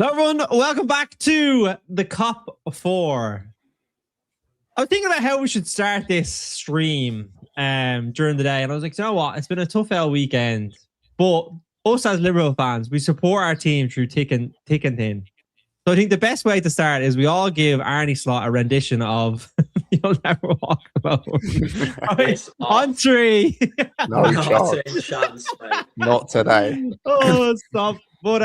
Hello everyone, welcome back to the Cop 4. I was thinking about how we should start this stream during the day, and I was like, you know what, it's been a tough L weekend, but us as Liverpool fans, we support our team through thick and thin. So I think the best way to start is we all give Arnie Slot a rendition of You'll Never Walk Alone. Right, on 3. No chance. Not today. Oh, stop. But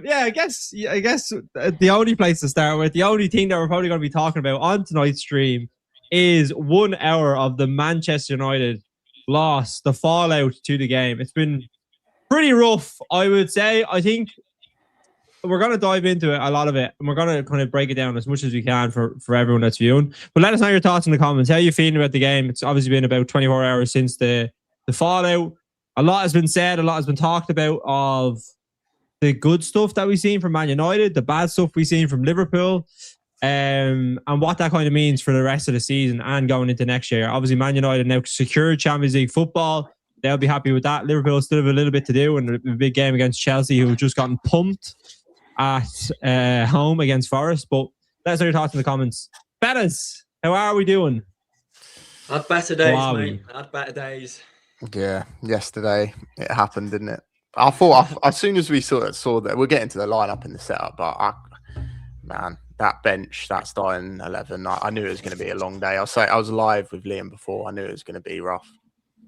yeah, I guess the only place to start with, the only thing that we're probably going to be talking about on tonight's stream is 1 hour of the Manchester United loss, the fallout to the game. It's been pretty rough, I would say. I think we're going to dive into it, a lot of it, and we're going to kind of break it down as much as we can for everyone that's viewing. But let us know your thoughts in the comments. How are you feeling about the game? It's obviously been about 24 hours since the fallout. A lot has been said, a lot has been talked about of the good stuff that we've seen from Man United, the bad stuff we've seen from Liverpool, and what that kind of means for the rest of the season and going into next year. Obviously, Man United now secured Champions League football. They'll be happy with that. Liverpool still have a little bit to do, and a big game against Chelsea, who have just gotten pumped at home against Forest. But let us know your thoughts in the comments. Fellas, how are we doing? Had better days, mate. Had better days. Yeah, yesterday it happened, didn't it? I thought as soon as we saw that, we'll get into the lineup and the setup, but man, that bench, that starting 11, I knew it was going to be a long day. I was live with Liam before. I knew it was going to be rough.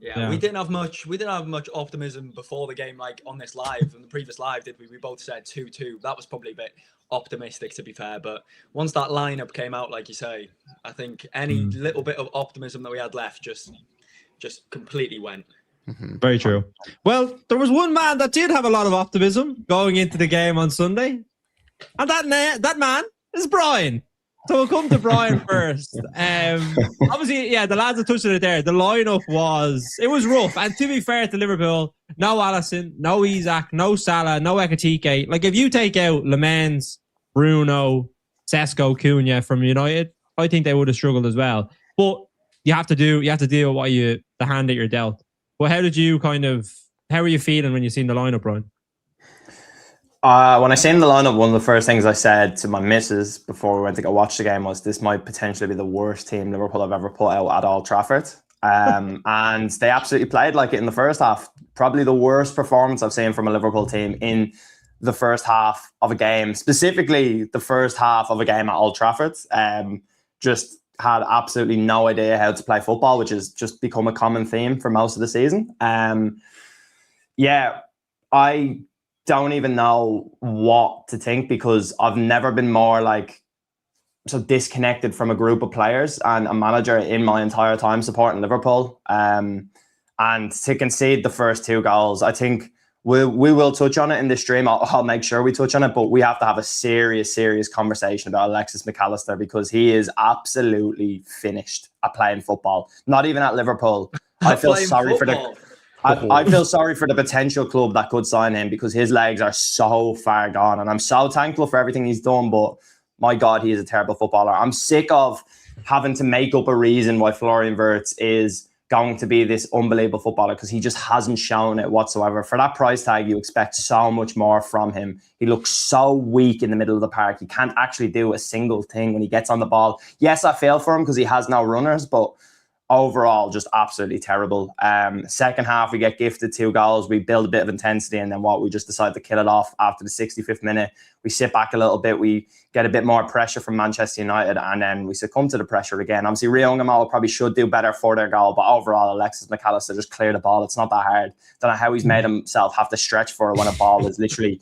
Yeah, we didn't have much optimism before the game, like on this live and the previous live, did we? We both said 2-2. That was probably a bit optimistic, to be fair. But once that lineup came out, like you say, I think any little bit of optimism that we had left just completely went. Mm-hmm. Very true. Well, there was one man that did have a lot of optimism going into the game on Sunday, and that man is Brian. So we'll come to Brian first. Obviously, yeah, the lads have touched on it there. The lineup was rough, and to be fair to Liverpool, no Alisson, no Isak, no Salah, no Ekitike. Like if you take out Lemans, Bruno, Sesko, Cunha from United, I think they would have struggled as well. But you have to deal with the hand that you're dealt. Well, how are you feeling when you seen the lineup, Brian? When I seen the lineup, one of the first things I said to my missus before we went to go watch the game was, this might potentially be the worst team Liverpool have ever put out at Old Trafford. And they absolutely played like it in the first half. Probably the worst performance I've seen from a Liverpool team in the first half of a game, specifically the first half of a game at Old Trafford. Just had absolutely no idea how to play football, which has just become a common theme for most of the season. I don't even know what to think, because I've never been more so disconnected from a group of players and a manager in my entire time supporting Liverpool. And to concede the first 2 goals, I think we will touch on it in this stream. I'll make sure we touch on it, but we have to have a serious conversation about Alexis McAllister, because he is absolutely finished at playing football. Not even at Liverpool. I feel sorry for I feel sorry for the potential club that could sign him, because his legs are so far gone, and I'm so thankful for everything he's done, but my God, he is a terrible footballer. I'm sick of having to make up a reason why Florian Wirtz is going to be this unbelievable footballer, because he just hasn't shown it whatsoever. For that price tag, you expect so much more from him. He looks so weak in the middle of the park. He can't actually do a single thing when he gets on the ball. Yes, I feel for him because he has no runners, but overall, just absolutely terrible. Second half, we get gifted 2 goals. We build a bit of intensity, and then we just decide to kill it off after the 65th minute. We sit back a little bit. We get a bit more pressure from Manchester United, and then we succumb to the pressure again. Obviously, Rio Ngamal probably should do better for their goal, but overall, Alexis McAllister just cleared the ball. It's not that hard. Don't know how he's made himself have to stretch for it when a ball is literally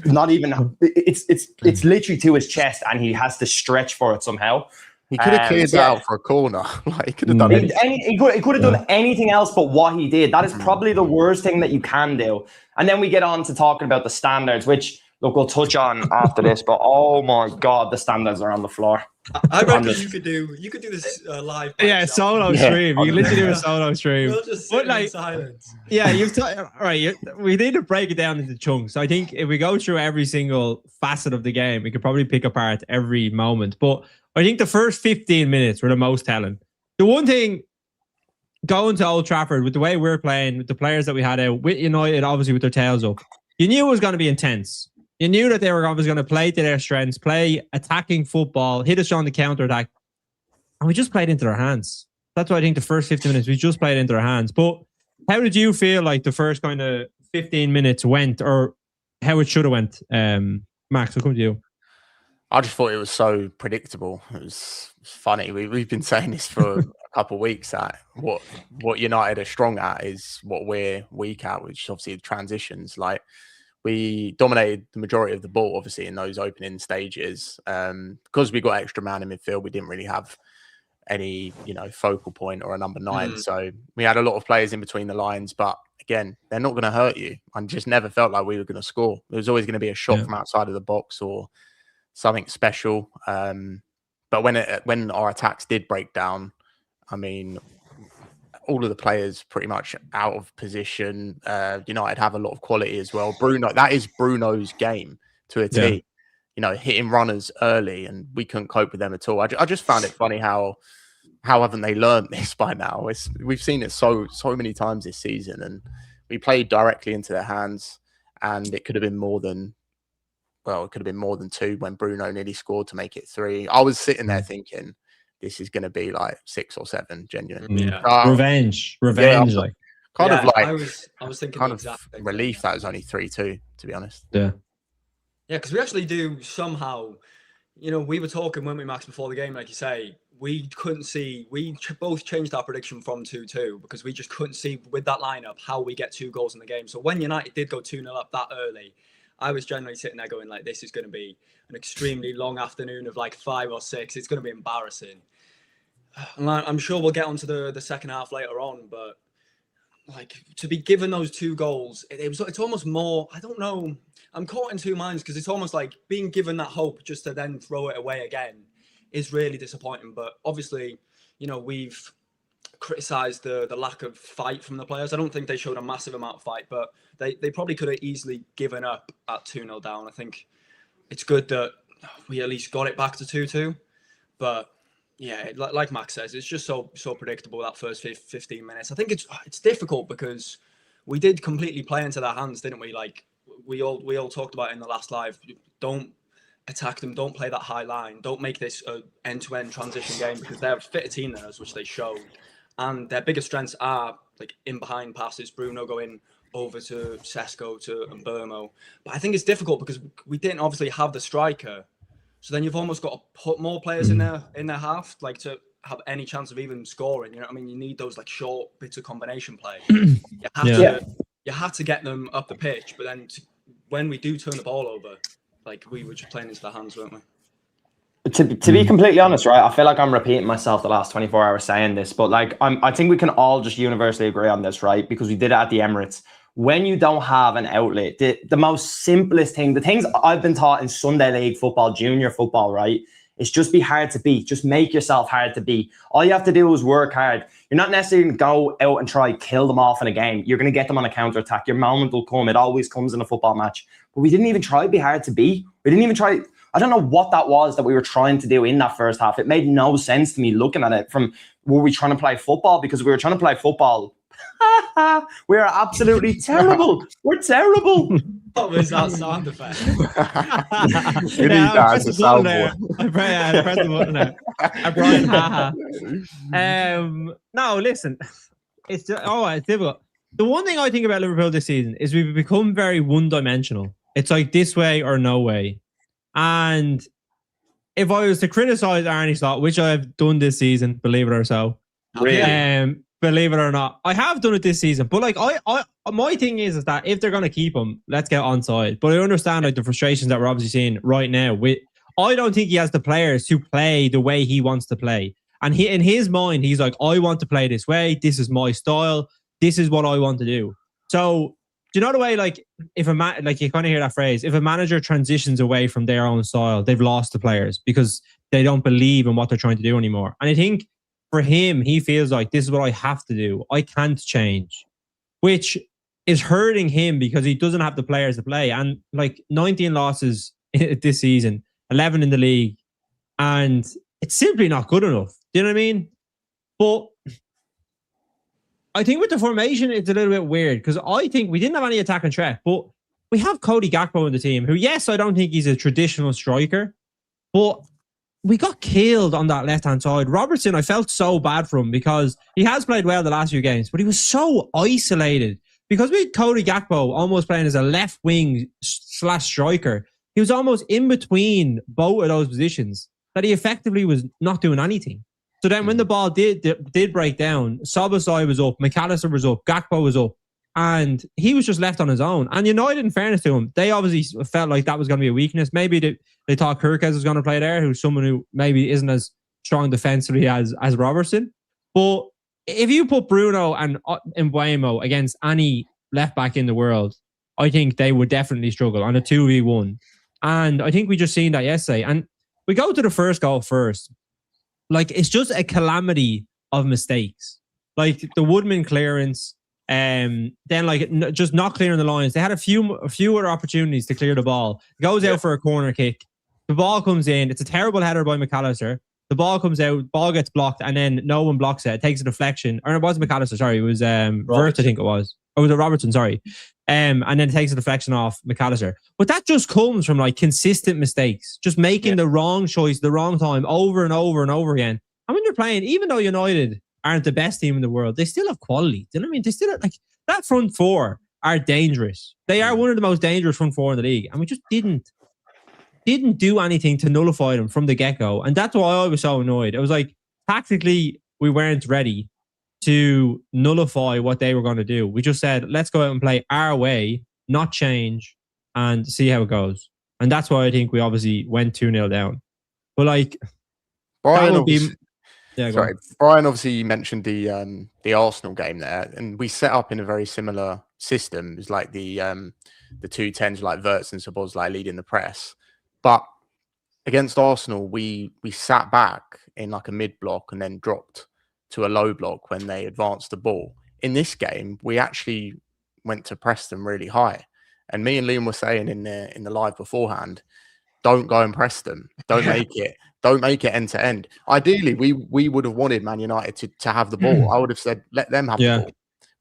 not even. It's literally to his chest, and he has to stretch for it somehow. He could have cleared that out for a corner. He could have done anything. He could have done anything else but what he did. That is probably the worst thing that you can do. And then we get on to talking about the standards, which, look, we'll touch on after this. But oh my God, the standards are on the floor. I reckon you could do this live. Yeah, solo stream. You can literally do a solo stream. We'll just sit in silence. Yeah, we need to break it down into chunks. I think if we go through every single facet of the game, we could probably pick apart every moment. But I think the first 15 minutes were the most telling. The one thing, going to Old Trafford with the way we're playing, with the players that we had out, with United obviously with their tails up, you knew it was going to be intense. You knew that they were obviously going to play to their strengths, play attacking football, hit us on the counter attack, and we just played into their hands. That's why I think the first 50 minutes we just played into their hands. But how did you feel like the first kind of 15 minutes went, or how it should have went? Max, we'll come to you. I just thought it was so predictable. It was funny. We've been saying this for a couple of weeks, that what United are strong at is what we're weak at, which is obviously the transitions. Like, we dominated the majority of the ball, obviously, in those opening stages. Because we got extra man in midfield, we didn't really have any, focal point or a number 9. So we had a lot of players in between the lines, but again, they're not going to hurt you. I just never felt like we were going to score. There was always going to be a shot from outside of the box or something special. But when our attacks did break down, I mean, all of the players pretty much out of position. United have a lot of quality as well. Bruno, that is Bruno's game to a T. Hitting runners early, and we couldn't cope with them at all. I just found it funny how haven't they learned this by now? We've seen it so many times this season, and we played directly into their hands, and it could have been more than 2 when Bruno nearly scored to make it 3. I was sitting there thinking, this is going to be like 6 or 7, genuinely. Yeah. Revenge. I was thinking kind the of exact thing. relief that was only 3-2, to be honest. Yeah. Yeah, because we actually do somehow, we were talking, weren't we, Max, before the game, like you say, we couldn't see, both changed our prediction from 2-2 because we just couldn't see with that lineup how we get 2 goals in the game. So when United did go 2-0 up that early, I was generally sitting there going like, this is going to be an extremely long afternoon of like 5 or 6. It's going to be embarrassing. And I'm sure we'll get onto the second half later on, but like, to be given those 2 goals, it's almost more, I don't know, I'm caught in 2 minds because it's almost like being given that hope just to then throw it away again is really disappointing. But obviously, we've criticised the lack of fight from the players. I don't think they showed a massive amount of fight, but they probably could have easily given up at 2-0 down. I think it's good that we at least got it back to 2-2. But yeah, like Max says, it's just so predictable that first 15 minutes. I think it's difficult because we did completely play into their hands, didn't we? Like we all talked about in the last live. Don't attack them. Don't play that high line. Don't make this an end-to-end transition game because they're a fitter team than us, which they showed. And their biggest strengths are like in behind passes. Bruno going over to Sesko and Burmo. But I think it's difficult because we didn't obviously have the striker. So then you've almost got to put more players in their half, like to have any chance of even scoring. You know what I mean? You need those like short bits of combination play. You had to get them up the pitch, but then when we do turn the ball over, like we were just playing into their hands, weren't we? To be completely honest, right, I feel like I'm repeating myself the last 24 hours saying this, but like I think we can all just universally agree on this, right? Because we did it at the Emirates. When you don't have an outlet, the most simplest thing, the things I've been taught in Sunday League football, junior football, right, is just be hard to beat. Just make yourself hard to beat. All you have to do is work hard. You're not necessarily going to go out and try kill them off in a game. You're going to get them on a counter-attack. Your moment will come. It always comes in a football match. But we didn't even try to be hard to beat. We didn't even try. I don't know what that was that we were trying to do in that first half. It made no sense to me looking at it from, were we trying to play football? Because we were trying to play football. We are absolutely terrible. We're terrible. What was that sound effect? You need that as a soundboard. I pressed the button there. Brian, haha. No, listen. It's difficult. The one thing I think about Liverpool this season is we've become very one-dimensional. It's like this way or no way. And if I was to criticize Arne Slot, which I've done this season, believe it or so, Really? Believe it or not, I have done it this season. But like, my thing is that if they're going to keep him, let's get onside. But I understand like the frustrations that we're obviously seeing right now. I don't think he has the players to play the way he wants to play. And in his mind, he's like, I want to play this way. This is my style. This is what I want to do. So, do you know the way, like, if like you kind of hear that phrase, if a manager transitions away from their own style, they've lost the players because they don't believe in what they're trying to do anymore. And I think for him, he feels like this is what I have to do. I can't change, which is hurting him because he doesn't have the players to play. And like 19 losses this season, 11 in the league, and it's simply not good enough. Do you know what I mean? But I think with the formation, it's a little bit weird because I think we didn't have any attacking threat, but we have Cody Gakpo in the team, who, yes, I don't think he's a traditional striker, but we got killed on that left-hand side. Robertson, I felt so bad for him because he has played well the last few games, but he was so isolated. Because we had Cody Gakpo almost playing as a left wing / striker, he was almost in between both of those positions that he effectively was not doing anything. So then when the ball did break down, Szoboszlai was up, McAllister was up, Gakpo was up, and he was just left on his own. And United, in fairness to him, they obviously felt like that was going to be a weakness. Maybe they thought Kirkes was going to play there, who's someone who maybe isn't as strong defensively as Robertson. But if you put Bruno and Mbeumo against any left back in the world, I think they would definitely struggle on a 2v1. And I think we just seen that yesterday. And we go to the first goal first. Like, it's just a calamity of mistakes. Like the Woodman clearance, then like just not clearing the lines. They had a few other opportunities to clear the ball. It goes out for a corner kick. The ball comes in. It's a terrible header by McAllister. The ball comes out, ball gets blocked, and then no one blocks it. It takes a deflection. Or it wasn't McAllister, sorry. It was Wirtz, I think it was. Or was it Robertson, sorry. And then it takes a deflection off McAllister. But that just comes from like consistent mistakes. Just making the wrong choice, the wrong time, over and over and over again. And when you're playing, even though United aren't the best team in the world, they still have quality. Do you know what I mean? They still have, like, that front four are dangerous. They are one of the most dangerous front four in the league. And we just didn't do anything to nullify them from the get-go. And that's why I was so annoyed. It was like, tactically, we weren't ready to nullify what they were going to do. We just said, let's go out and play our way, not change, and see how it goes. And that's why I think we obviously went 2-0 down. But like, Brian obviously mentioned the Arsenal game there, and we set up in a very similar system. It's like the 2-10s, like Wirtz and Szoboszlai leading the press. But against Arsenal, we sat back in like a mid block and then dropped to a low block when they advanced the ball. In this game, we actually went to press them really high. And me and Liam were saying in the live beforehand, don't go and press them. Don't make it end to end. Ideally, we would have wanted Man United to have the ball. I would have said, let them have the ball.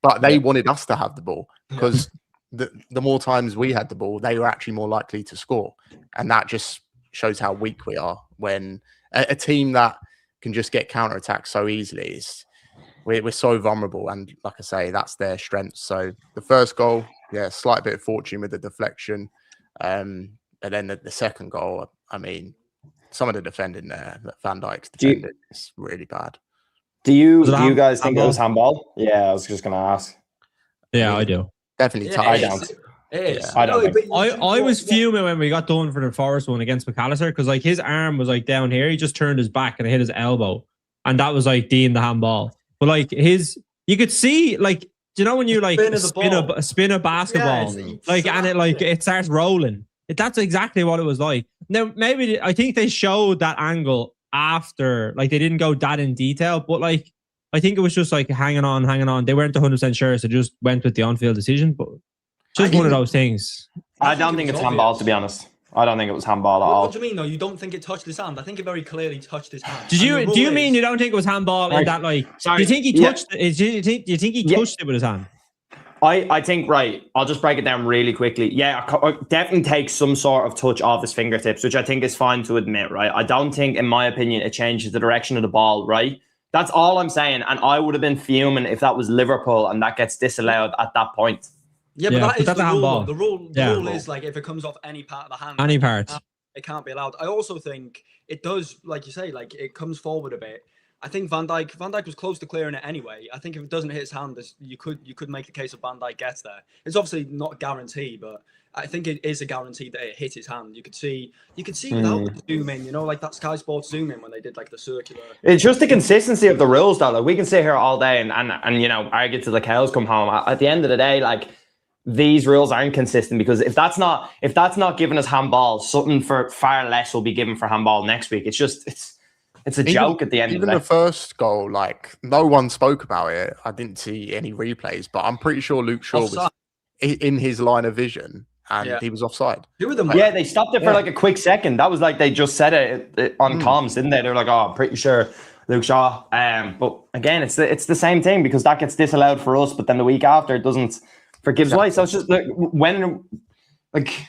But they wanted us to have the ball because the more times we had the ball, they were actually more likely to score. And that just shows how weak we are when a team that can just get counterattacked so easily we're so vulnerable. And like I say, that's their strength. So the first goal, slight bit of fortune with the deflection. And then the second goal, I mean, some of the defending there, Van Dijk's defending is really bad. Do you guys think it was handball? Yeah, I was just going to ask. Yeah, I do. Definitely I don't. It is. I don't think. I was fuming when we got done for the Forest one against McAllister because like his arm was like down here. He just turned his back and it hit his elbow. And that was like deemed the handball. But like you could see like, do you know when you like spin a basketball and it starts rolling? That's exactly what it was like. Now, maybe I think they showed that angle after, like they didn't go that in detail, but like I think it was just like hanging on. They weren't 100% sure, so just went with the on-field decision. But just one of those things. I don't think it's handball, to be honest. I don't think it was handball at all. What do you mean, though? You don't think it touched his hand? I think it very clearly touched his hand. Do you mean you don't think it was handball in that, like, do you think he touched it? Do you think he touched it with his hand? I think, right, I'll just break it down really quickly. Yeah, definitely takes some sort of touch off his fingertips, which I think is fine to admit, right? I don't think, in my opinion, it changes the direction of the ball, right? That's all I'm saying. And I would have been fuming if that was Liverpool and that gets disallowed at that point. Yeah, but that is the rule. The rule is like if it comes off any part of the hand, any part, it can't be allowed. I also think it does, like you say, like it comes forward a bit. I think Van Dijk was close to clearing it anyway. I think if it doesn't hit his hand, you could make the case of Van Dijk gets there. It's obviously not a guarantee, but I think it is a guarantee that it hit his hand. You could see without the zoom in, like that Sky Sports zoom in when they did like the circular. It's just the consistency of the rules, though. Like we can sit here all day and argue till the cows come home. At the end of the day, like these rules aren't consistent because if that's not giving us handball, something for far less will be given for handball next week. It's a joke at the end of the day. Even the first goal, like no one spoke about it. I didn't see any replays, but I'm pretty sure Luke Shaw was in his line of vision and he was offside. Yeah, they stopped it for like a quick second. That was like they just said it on comms, didn't they? They're like, "Oh, I'm pretty sure Luke Shaw." But again, it's the same thing because that gets disallowed for us, but then the week after it doesn't for Gibbs White. So it's just like when Like,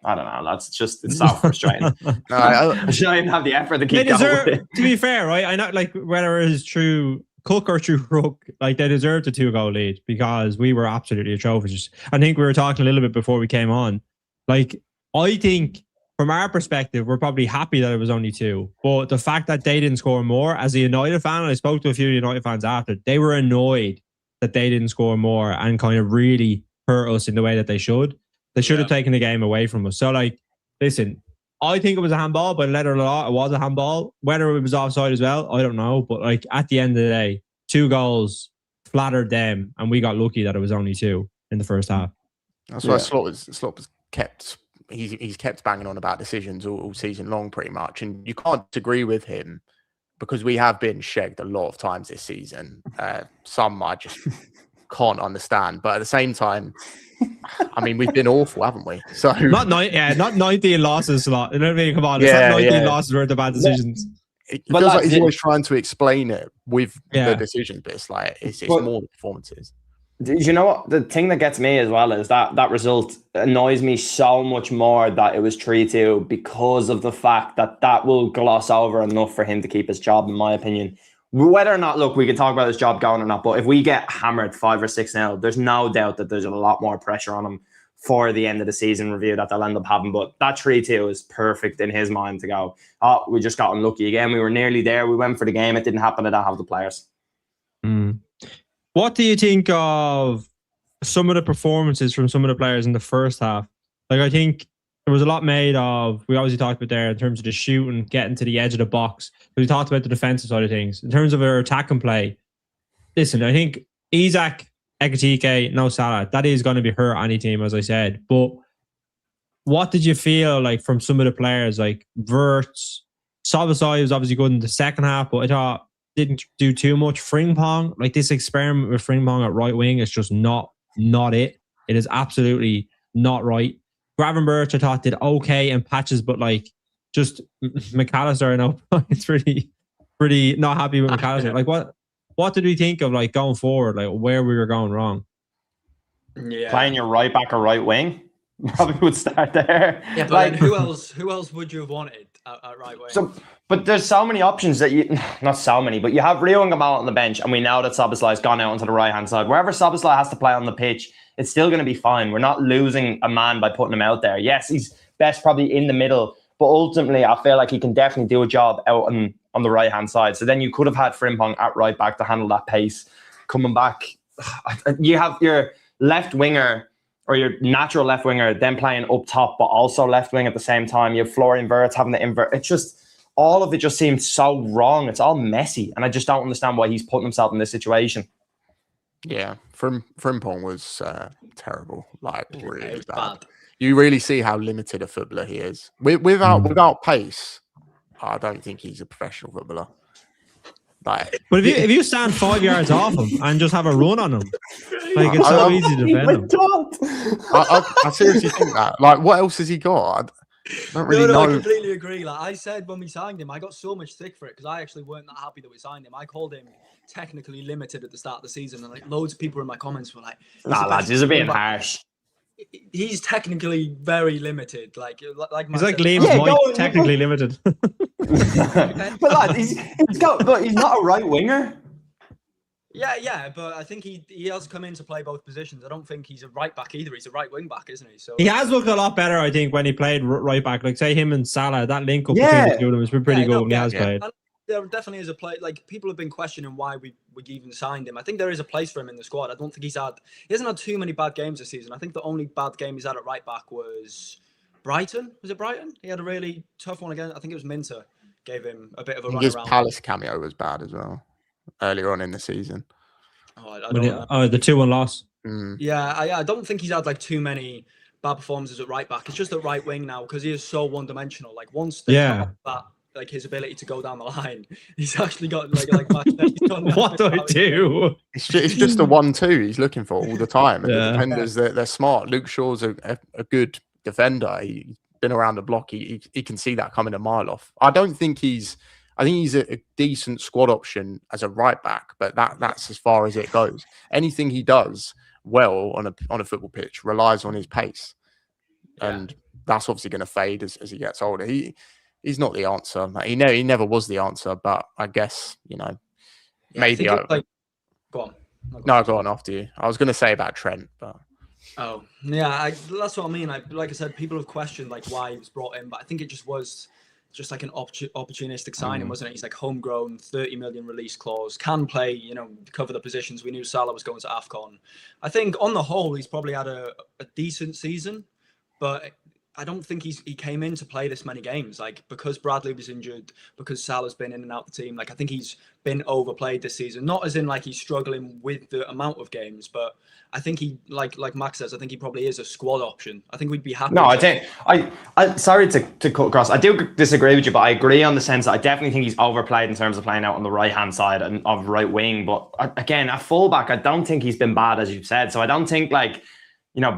I don't know. It's so frustrating. No, I shouldn't even have the effort to keep going with it. To be fair, right? I know, like, whether it's true Cook or true Rook, like, they deserved a 2-goal lead because we were absolutely atrocious. I think we were talking a little bit before we came on. Like, I think from our perspective, we're probably happy that it was only 2. But the fact that they didn't score more, as a United fan, and I spoke to a few United fans after, they were annoyed that they didn't score more and kind of really hurt us in the way that they should. They should have taken the game away from us. So, like, listen, I think it was a handball, but letter of the law, it was a handball. Whether it was offside as well, I don't know. But, like, at the end of the day, 2 goals flattered them, and we got lucky that it was only 2 in the first half. That's why Slot was kept. He's kept banging on about decisions all season long, pretty much, and you can't disagree with him because we have been shagged a lot of times this season. Some I just can't understand, but at the same time, I mean, we've been awful, haven't we? So not 19 losses a lot. You know what I mean? Come on, it's not 19 losses worth of bad decisions. It feels like he's always trying to explain it with the decisions, but it's like it's more the performances. You know what? The thing that gets me as well is that result annoys me so much more that it was 3-2 because of the fact that will gloss over enough for him to keep his job, in my opinion. Whether or not, look, we can talk about his job going or not, but if we get hammered 5 or 6-0, there's no doubt that there's a lot more pressure on him for the end of the season review that they'll end up having. But that 3-2 is perfect in his mind to go, oh, we just got unlucky again. We were nearly there. We went for the game. It didn't happen. I don't have the players. What do you think of some of the performances from some of the players in the first half? Like, I think there was a lot made of, we obviously talked about there in terms of the shooting, getting to the edge of the box. We talked about the defensive side of things. In terms of our attack and play, listen, I think Isak, Ekitike, no Salah, that is going to be hurt any team, as I said. But what did you feel like from some of the players, like Wirtz? Szoboszlai was obviously good in the second half, but I thought didn't do too much. Frimpong, like this experiment with Frimpong at right wing is just not it. It is absolutely not right. Gravenberch, I thought, did okay in patches, but like just McAllister, I know it's pretty not happy with McAllister. Like what did we think of like going forward, like where we were going wrong? Yeah, playing your right back or right wing probably would start there. Yeah, but like, who else would you have wanted at right wing? So, but there's so many options that not so many, but you have Rio and Gamal on the bench, and we know that Szoboszlai's gone out onto the right hand side. Wherever Szoboszlai has to play on the pitch, it's still going to be fine. We're not losing a man by putting him out there. Yes, he's best probably in the middle, but ultimately I feel like he can definitely do a job out on the right hand side. So then you could have had Frimpong at right back to handle that pace. Coming back, you have your left winger or your natural left winger then playing up top, but also left wing at the same time. You have Florian Wirtz having the invert. It's just, all of it just seems so wrong. It's all messy. And I just don't understand why he's putting himself in this situation. Yeah, Frimpong was terrible. Like, really bad. You really see how limited a footballer he is. Without pace, I don't think he's a professional footballer. Like, but if you stand 5 yards off him and just have a run on him, like it's so easy to defend him. I seriously think that. Like, what else has he got? I don't really know. I completely agree. Like I said when we signed him, I got so much stick for it because I actually weren't that happy that we signed him. I called him technically limited at the start of the season, and like loads of people in my comments were like, "Nah, lads, he's a bit harsh." He's technically very limited. Like he's like Liam's technically limited. But lad, he's not a right winger. Yeah, but I think he has come in to play both positions. I don't think he's a right back either. He's a right wing back, isn't he? So he has looked a lot better, I think, when he played right back. Like say him and Salah, that link up between the two of them has been pretty good when he has played. And there definitely is a play. Like people have been questioning why we even signed him. I think there is a place for him in the squad. I don't think he hasn't had too many bad games this season. I think the only bad game he's had at right back was Brighton. Was it Brighton? He had a really tough one again. I think it was Minter. Gave him a bit of a run his around. Palace cameo was bad as well earlier on in the season. The 2-1 loss. Yeah, I don't think he's had like too many bad performances at right back. It's just at right wing now because he is so one-dimensional. Like once that, like his ability to go down the line, he's actually got like what do I do? It's just a 1-2 he's looking for all the time. And the defenders, they're smart. Luke Shaw's a good defender. He's been around the block. He can see that coming a mile off. I think he's a decent squad option as a right back, but that's as far as it goes. Anything he does well on a football pitch relies on his pace. and that's obviously going to fade as he gets older. He's not the answer. He never was the answer, but I guess maybe go on. No, go on after you. I was going to say about Trent, but oh yeah, that's what I mean. Like I said, people have questioned like why he was brought in, but I think it just was like an opportunistic signing, wasn't it? He's like homegrown, 30 million release clause, can play, cover the positions. We knew Salah was going to AFCON. I think on the whole, he's probably had a decent season, but I don't think he came in to play this many games. Like, because Bradley was injured, because Salah's been in and out the team. Like, I think he's been overplayed this season. Not as in like he's struggling with the amount of games, but I think he, like Max says, I think he probably is a squad option. I think we'd be happy. No, I think I sorry to cut across. I do disagree with you, but I agree on the sense that I definitely think he's overplayed in terms of playing out on the right hand side and of right wing. But again, at fullback, I don't think he's been bad, as you've said. So I don't think like,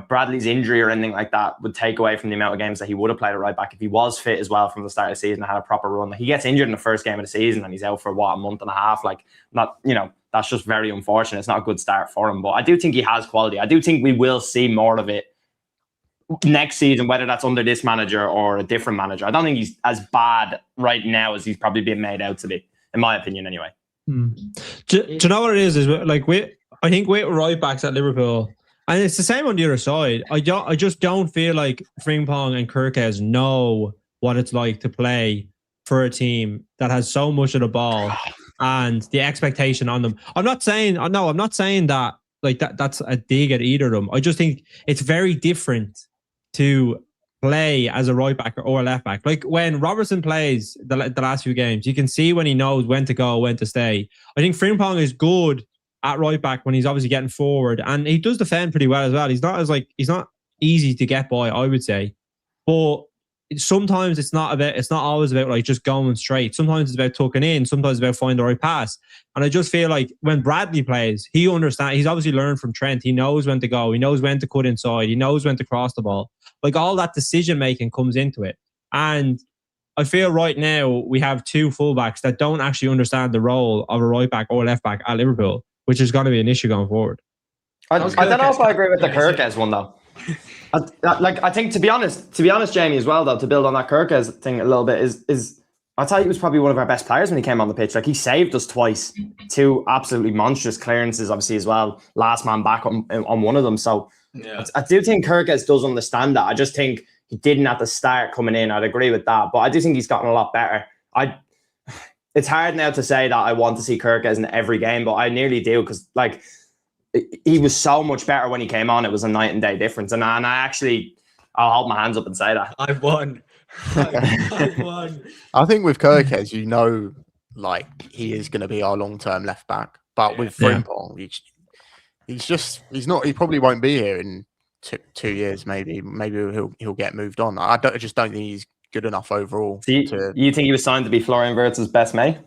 Bradley's injury or anything like that would take away from the amount of games that he would have played at right back if he was fit as well from the start of the season and had a proper run. Like, he gets injured in the first game of the season and he's out for a month and a half. Like, that's just very unfortunate. It's not a good start for him. But I do think he has quality. I do think we will see more of it next season, whether that's under this manager or a different manager. I don't think he's as bad right now as he's probably been made out to be, in my opinion, anyway. Do you know what it is? Is like I think with right backs at Liverpool. And it's the same on the other side. I just don't feel like Frimpong and Kirkes know what it's like to play for a team that has so much of the ball and the expectation on them. I'm not saying that like that's a dig at either of them. I just think it's very different to play as a right back or a left back. Like when Robertson plays the last few games, you can see when he knows when to go, when to stay. I think Frimpong is good at right back when he's obviously getting forward, and he does defend pretty well as well. He's not easy to get by, I would say, but sometimes it's not always about like just going straight. Sometimes it's about tucking in. Sometimes it's about finding the right pass. And I just feel like when Bradley plays, he understands. He's obviously learned from Trent. He knows when to go. He knows when to cut inside. He knows when to cross the ball. Like all that decision making comes into it. And I feel right now we have two fullbacks that don't actually understand the role of a right back or left back at Liverpool, which is going to be an issue going forward. I don't know if I agree with the Kirkes one though. I think to be honest, Jamie, as well though, to build on that Kirkes thing a little bit is I thought he was probably one of our best players when he came on the pitch. Like, he saved us twice, two absolutely monstrous clearances, obviously as well. Last man back on one of them. So yeah. I do think Kirkes does understand that. I just think he didn't at the start coming in. I'd agree with that, but I do think he's gotten a lot better. It's hard now to say that I want to see Kirkes in every game, but I nearly do, because like he was so much better when he came on. It was a night and day difference, and I'll hold my hands up and say that I've won. I've won. I think with Kirkes, like he is going to be our long-term left back, but with Frimpong, he's not. He probably won't be here in 2 years. Maybe he'll get moved on. I just don't think he's good enough overall. You think he was signed to be Florian Wirtz's best mate?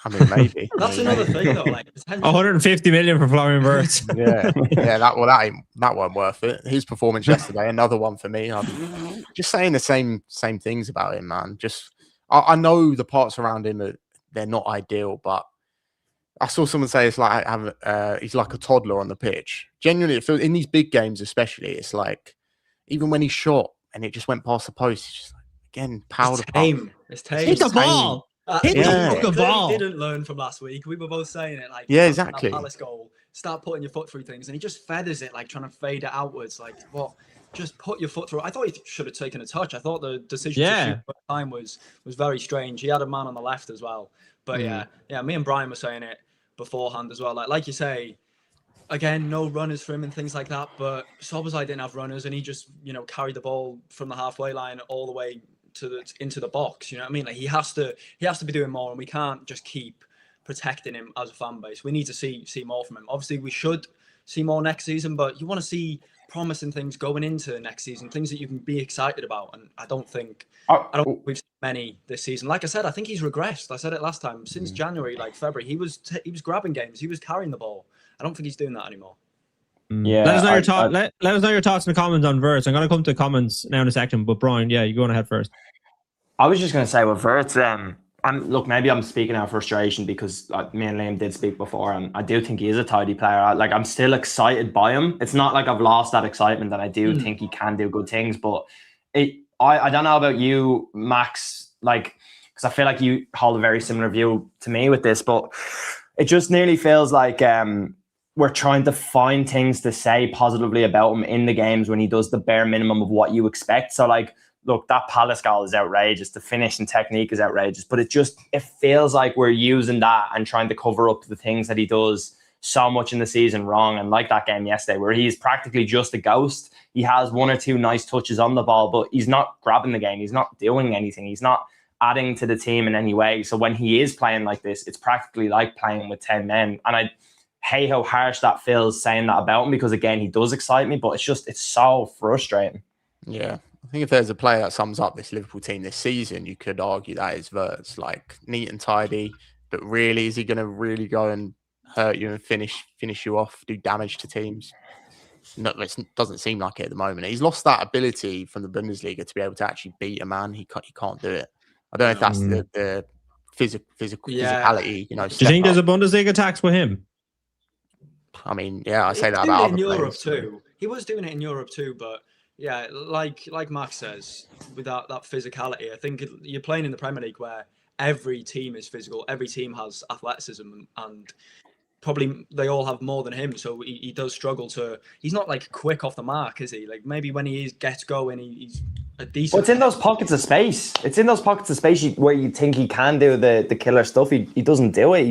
I mean, maybe. That's another thing, though. Like 150 million for Florian Wirtz. yeah. That wasn't worth it. His performance yesterday, another one for me. I'm just saying the same things about him, man. I know the parts around him they're not ideal, but I saw someone say it's like he's like a toddler on the pitch. Genuinely, it feels in these big games, especially. It's like even when he shot and it just went past the post, it's just like, again, powder. It's tame. Hit the ball. Hit the ball. He didn't learn from last week. We were both saying it. Like, yeah, exactly. Palace goal. Start putting your foot through things, and he just feathers it, like trying to fade it outwards. Like, what? Just put your foot through. I thought he should have taken a touch. I thought the decision to shoot at the time was very strange. He had a man on the left as well. But yeah, me and Brian were saying it beforehand as well. Like you say, again, no runners for him and things like that. But Szoboszlai didn't have runners, and he just carried the ball from the halfway line all the way into the box. You know what I mean? Like he has to be doing more, and we can't just keep protecting him as a fan base. We need to see more from him. Obviously, we should see more next season, but you want to see promising things going into next season, things that you can be excited about. And I don't think we've seen many this season. Like I said, I think he's regressed. I said it last time. Since January, like February, he was grabbing games. He was carrying the ball. I don't think he's doing that anymore. Yeah, let us know your thoughts. Let us know your thoughts in the comments on Wirtz. I'm going to come to comments now in a second, but Brian, yeah, you go on ahead first. I was just going to say with Wirtz, look, maybe I'm speaking out of frustration because me and Liam did speak before, and I do think he is a tidy player. I'm still excited by him. It's not like I've lost that excitement that I do think he can do good things, but I don't know about you, Max, like, because I feel like you hold a very similar view to me with this, but it just nearly feels like we're trying to find things to say positively about him in the games when he does the bare minimum of what you expect. So, like, look, that Palace goal is outrageous. The finish and technique is outrageous, but it feels like we're using that and trying to cover up the things that he does so much in the season wrong. And like that game yesterday, where he's practically just a ghost. He has one or two nice touches on the ball, but he's not grabbing the game. He's not doing anything. He's not adding to the team in any way. So when he is playing like this, it's practically like playing with 10 men. And I hate how harsh that feels saying that about him, because again, he does excite me, but it's so frustrating. Yeah. I think if there's a player that sums up this Liverpool team this season, you could argue that is Wirtz. Like, neat and tidy, but really, is he going to really go and hurt you and finish you off, do damage to teams? No, it doesn't seem like it at the moment. He's lost that ability from the Bundesliga to be able to actually beat a man. He can't do it. I don't know if that's the physicality. You know, do you think there's a Bundesliga tax with him? I mean, yeah, I say that about other in Europe players too. He was doing it in Europe too, but yeah, like Max says, with that physicality, I think you're playing in the Premier League where every team is physical, every team has athleticism, and probably they all have more than him, so he does struggle to. He's not like quick off the mark, is he? Like, maybe when he gets going, he's a decent. Well, it's in those pockets of space. It's in those pockets of space where you think he can do the killer stuff. He doesn't do it.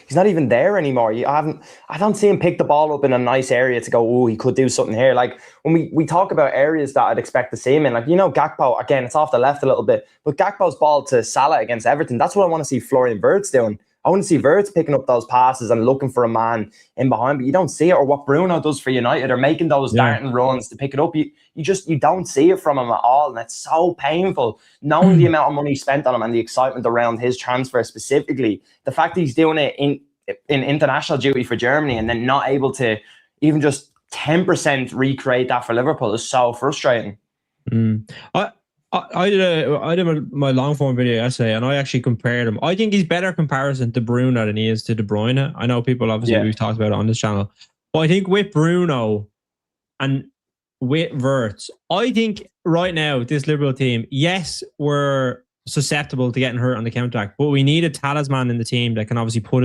He's not even there anymore. I don't see him pick the ball up in a nice area to go, oh, he could do something here. Like, when we talk about areas that I'd expect to see him in, like, you know, Gakpo, again, it's off the left a little bit, but Gakpo's ball to Salah against Everton, that's what I want to see Florian Wirtz doing. I want to see Wirtz picking up those passes and looking for a man in behind, but you don't see it. Or what Bruno does for United, or making those darting runs to pick it up. You don't see it from him at all, and it's so painful. Knowing the amount of money spent on him and the excitement around his transfer specifically, the fact that he's doing it in international duty for Germany and then not able to even just 10% recreate that for Liverpool is so frustrating. I did my long form video yesterday, and I actually compared him. I think he's better comparison to Bruno than he is to De Bruyne. I know people obviously we've talked about it on this channel, but I think with Bruno and with Wirtz, I think right now this Liverpool team, yes, we're susceptible to getting hurt on the counter-attack, but we need a talisman in the team that can obviously put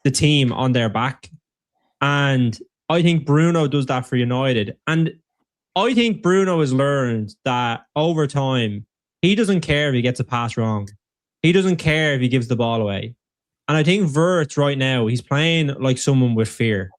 the team on their back, and I think Bruno does that for United. And I think Bruno has learned that over time, he doesn't care if he gets a pass wrong. He doesn't care if he gives the ball away. And I think Wirtz right now, he's playing like someone with fear.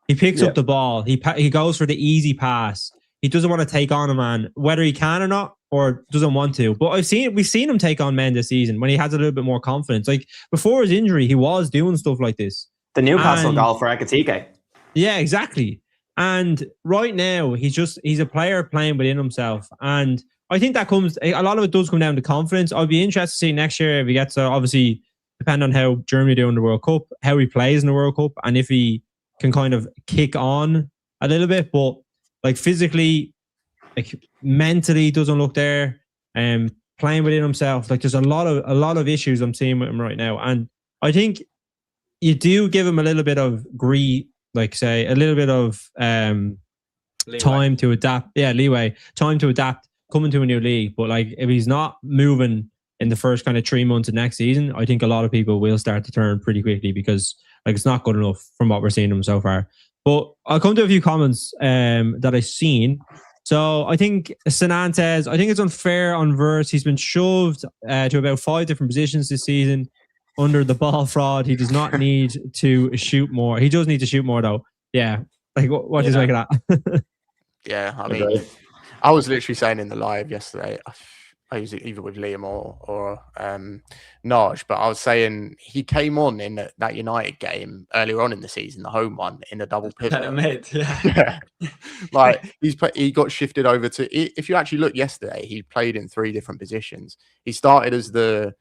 He picks up the ball. He goes for the easy pass. He doesn't want to take on a man, whether he can or not, or doesn't want to. But we've seen him take on men this season when he has a little bit more confidence. Like, before his injury, he was doing stuff like this. The Newcastle goal for Ekitike. Yeah, exactly. And right now, he's a player playing within himself. And I think that a lot of it does come down to confidence. I'd be interested to see next year if he gets obviously depend on how Germany do in the World Cup, how he plays in the World Cup, and if he can kind of kick on a little bit. But like, physically, like, mentally doesn't look there. Playing within himself. Like, there's a lot of issues I'm seeing with him right now. And I think you do give him a little bit of like, say, a little bit of time to adapt. Yeah, leeway. Time to adapt coming to a new league. But like, if he's not moving in the first kind of 3 months of next season, I think a lot of people will start to turn pretty quickly, because like, it's not good enough from what we're seeing him so far. But I'll come to a few comments that I've seen. So I think Sinan says, I think it's unfair on Wirtz. He's been shoved to about 5 different positions this season under the ball fraud. He does not need to shoot more. He does need to shoot more, though. Yeah. Like, what do you think of that? Yeah, I mean, I was literally saying in the live yesterday, I was either with Liam or Naj, but I was saying he came on in that United game earlier on in the season, the home one, in a double pivot. Like, he got shifted over to. If you actually look yesterday, he played in 3 different positions. He started as the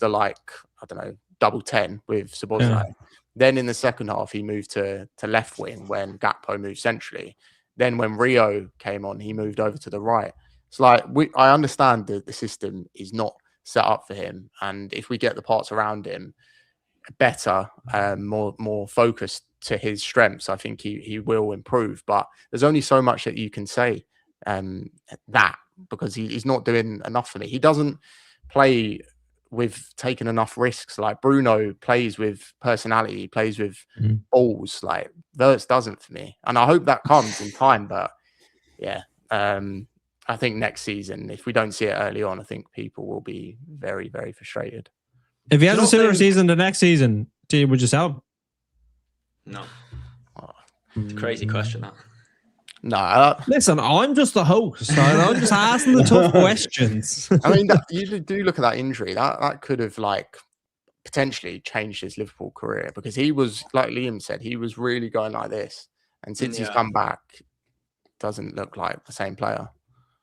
like, I don't know, double 10 with Szoboszlai. Yeah. Then in the second half, he moved to left wing when Gakpo moved centrally. Then when Rio came on, he moved over to the right. It's like, I understand that the system is not set up for him, and if we get the parts around him better, more focused to his strengths, I think he will improve. But there's only so much that you can say that because he's not doing enough for me. He doesn't play with taking enough risks. Like Bruno plays with personality, he plays with balls. Like Wirtz doesn't for me, and I hope that comes in time. But yeah, I think next season, if we don't see it early on, I think people will be very, very frustrated. If he has a similar season the next season, would you sell him? No. It's a crazy question, that. No. Listen, I'm just the host. I'm just asking the tough questions. I mean, you do look at that injury. That could have like potentially changed his Liverpool career, because he was, like Liam said, he was really going like this. And since he's come back, doesn't look like the same player.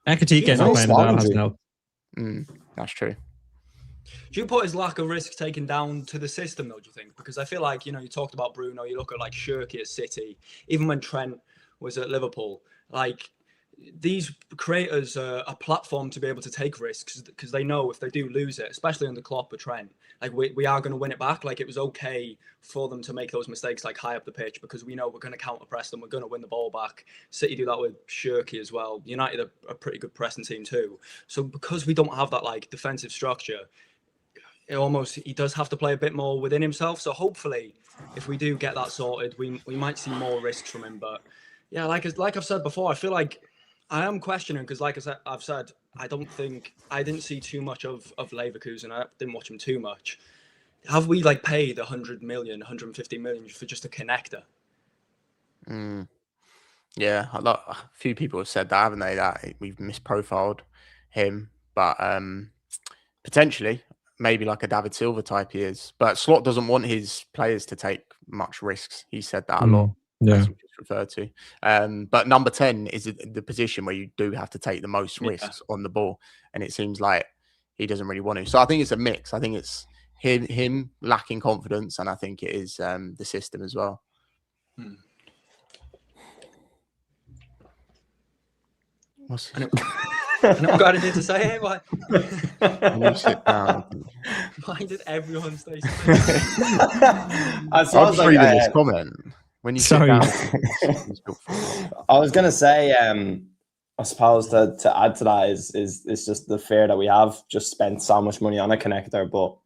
Ekitike not playing well hasn't helped. That's true. Do you put his lack of risk taken down to the system, though, do you think? Because I feel like, you talked about Bruno, you look at like Shirky at City, even when Trent was at Liverpool, like these creators a platform to be able to take risks, because they know if they do lose it, especially under Klopp or Trent, like we are going to win it back. Like it was okay for them to make those mistakes like high up the pitch, because we know we're going to counter press them, we're going to win the ball back. City do that with Shirky as well. United are a pretty good pressing team too. So because we don't have that like defensive structure, he does have to play a bit more within himself. So hopefully, if we do get that sorted, we might see more risks from him. But yeah, like I've said before, I feel like I am questioning, because like I've said, I didn't see too much of Leverkusen. I didn't watch him too much. Have we like paid 100 million, 150 million for just a connector? Yeah, a few people have said that, haven't they? That we've misprofiled him, but potentially maybe like a David Silva type he is. But Slot doesn't want his players to take much risks. He said that a lot. Yeah. As we just referred to. But number 10 is the position where you do have to take the most risks on the ball. And it seems like he doesn't really want to. So I think it's a mix. I think it's him lacking confidence, and I think it is the system as well. Anyone got anything to say here? Why? When you sit down. Why did everyone stay I was reading this comment. When you sit down. I was gonna say, I suppose to add to that is just the fear that we have just spent so much money on a connector, but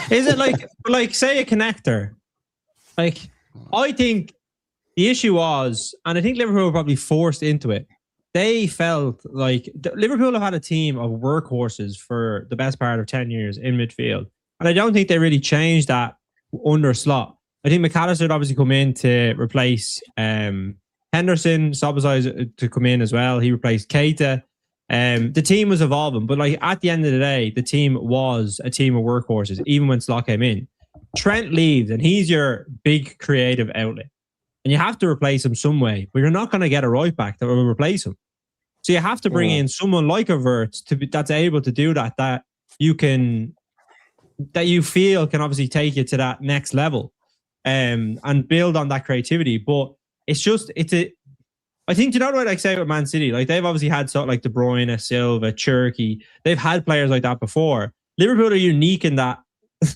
is it like say a connector? Like I think the issue was, and I think Liverpool were probably forced into it. They felt like Liverpool have had a team of workhorses for the best part of 10 years in midfield, and I don't think they really changed that under Slot. I think McAllister would obviously come in to replace Henderson, Szoboszlai to come in as well. He replaced Keita. The team was evolving, but like at the end of the day, the team was a team of workhorses, even when Slot came in. Trent leaves, and he's your big creative outlet. And you have to replace him some way, but you're not going to get a right back that will replace him. So you have to bring in someone like a Wirtz that's able to do that you feel can obviously take you to that next level. And build on that creativity. But I think, you know what I say with Man City? Like they've obviously had sort of like De Bruyne, Silva, Cherky. They've had players like that before. Liverpool are unique in that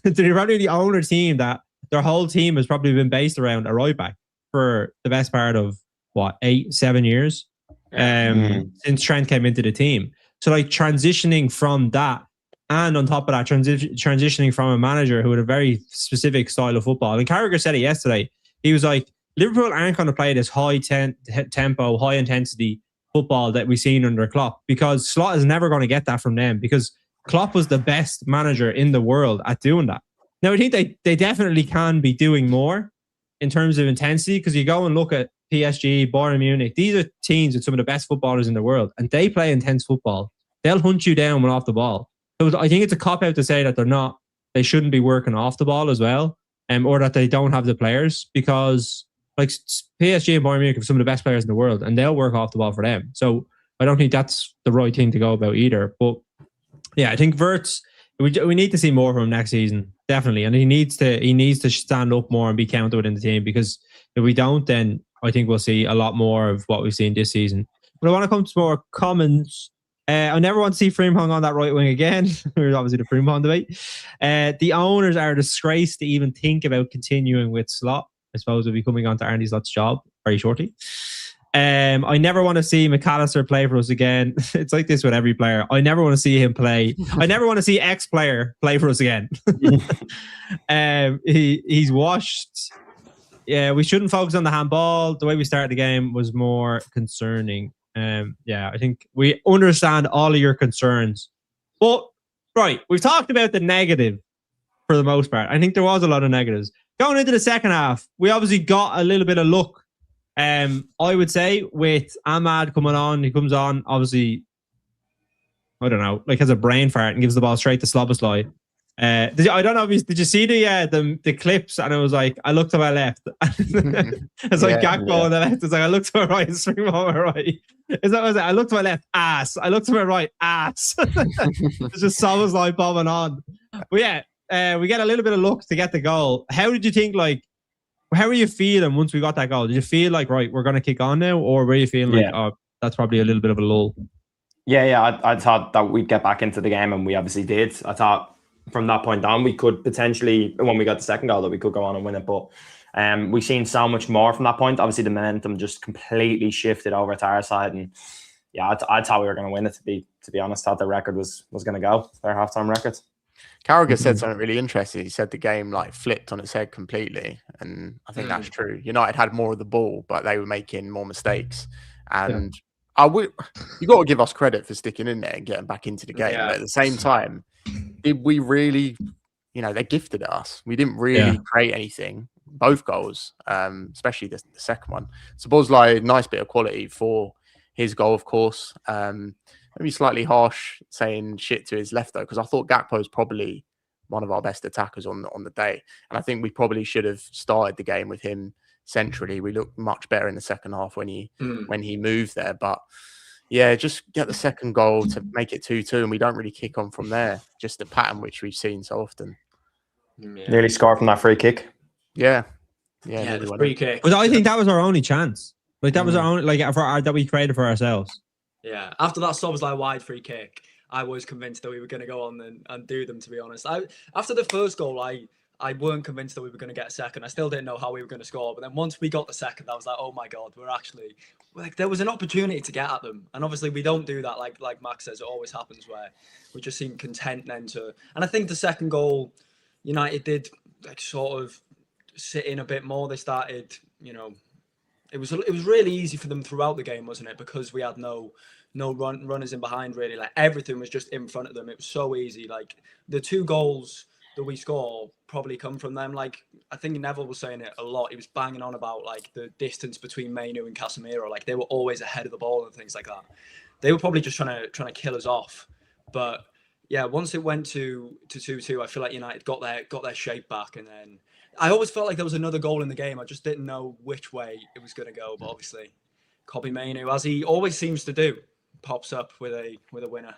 they're probably the only team that their whole team has probably been based around a right back for the best part of 8-7 years since Trent came into the team. So like transitioning from that, and on top of that, transitioning from a manager who had a very specific style of football. And Carragher said it yesterday. He was like, Liverpool aren't going to play this high tempo, high intensity football that we've seen under Klopp, because Slot is never going to get that from them, because Klopp was the best manager in the world at doing that. Now, I think they definitely can be doing more in terms of intensity, because you go and look at PSG, Bayern Munich. These are teams with some of the best footballers in the world, and they play intense football. They'll hunt you down when off the ball. So I think it's a cop-out to say that they shouldn't be working off the ball as well, or that they don't have the players, because like PSG and Bayern Munich have some of the best players in the world, and they'll work off the ball for them. So I don't think that's the right thing to go about either. But yeah, I think Wirtz, we need to see more from him next season, definitely, and he needs to stand up more and be counted within the team, because if we don't, then I think we'll see a lot more of what we've seen this season. But I want to come to more comments. I never want to see Frimpong on that right wing again. There's obviously the Frimpong debate. The owners are a disgrace to even think about continuing with Slot. I suppose we'll be coming on to Arnie Slot's job very shortly. I never want to see McAllister play for us again. It's like this with every player. I never want to see him play. I never want to see X player play for us again. He's washed. Yeah, we shouldn't focus on the handball. The way we started the game was more concerning. Yeah, I think we understand all of your concerns. But, right, we've talked about the negative for the most part. I think there was a lot of negatives. Going into the second half, we obviously got a little bit of luck. I would say with Ahmad coming on, he comes on, obviously, I don't know, like has a brain fart and gives the ball straight to Sloboslai. I don't know did you see the clips? And it was like, I looked to my left. It's like Gakpo on the left. It's like, I looked to my right, swing on my right. Is that what I was like? I looked to my left, ass. I looked to my right, ass. It's just Sloboslai bombing on. But yeah, we get a little bit of luck to get the goal. How did you think, like, how were you feeling once we got that goal? Did you feel like, right, we're going to kick on now? Or were you feeling like, oh, that's probably a little bit of a lull? Yeah. I thought that we'd get back into the game, and we obviously did. I thought from that point on, we could potentially, when we got the second goal, that we could go on and win it. But we've seen so much more from that point. Obviously, the momentum just completely shifted over to our side. And yeah, I thought we were going to win it, to be honest. I thought the record was going to go, their halftime record. Carragher said something really interesting. He said the game like flipped on its head completely, and I think that's true. United had more of the ball, but they were making more mistakes. And you got to give us credit for sticking in there and getting back into the game. Yeah. But at the same time, did we really? They gifted it us. We didn't really create anything. Both goals, especially the second one. So Bosley, nice bit of quality for his goal, of course. Maybe slightly harsh saying shit to his left though, because I thought Gakpo is probably one of our best attackers on the day, and I think we probably should have started the game with him centrally. We looked much better in the second half when he moved there, but yeah, just get the second goal to make it 2-2, and we don't really kick on from there. Just the pattern which we've seen so often. Nearly scored from that free kick. Yeah, the free kick. But I think that was our only chance. Like that was our only that we created for ourselves. Yeah, after that Szoboszlai wide free kick, I was convinced that we were going to go on and do them, to be honest. After the first goal, I weren't convinced that we were going to get a second. I still didn't know how we were going to score. But then once we got the second, I was like, oh my God, we're actually... Like, there was an opportunity to get at them. And obviously we don't do that, like Max says. It always happens where we just seem content then to... And I think the second goal, United did like sort of sit in a bit more. They started, It was really easy for them throughout the game, wasn't it? Because we had no runners in behind, really. Like, everything was just in front of them. It was so easy. Like, the two goals that we score probably come from them. Like, I think Neville was saying it a lot. He was banging on about like the distance between Mainu and Casemiro. Like, they were always ahead of the ball and things like that. They were probably just trying to kill us off. But yeah, once it went to 2-2, I feel like United got their shape back, and then I always felt like there was another goal in the game. I just didn't know which way it was going to go. But obviously, Kobbie Mainoo, as he always seems to do, pops up with a winner.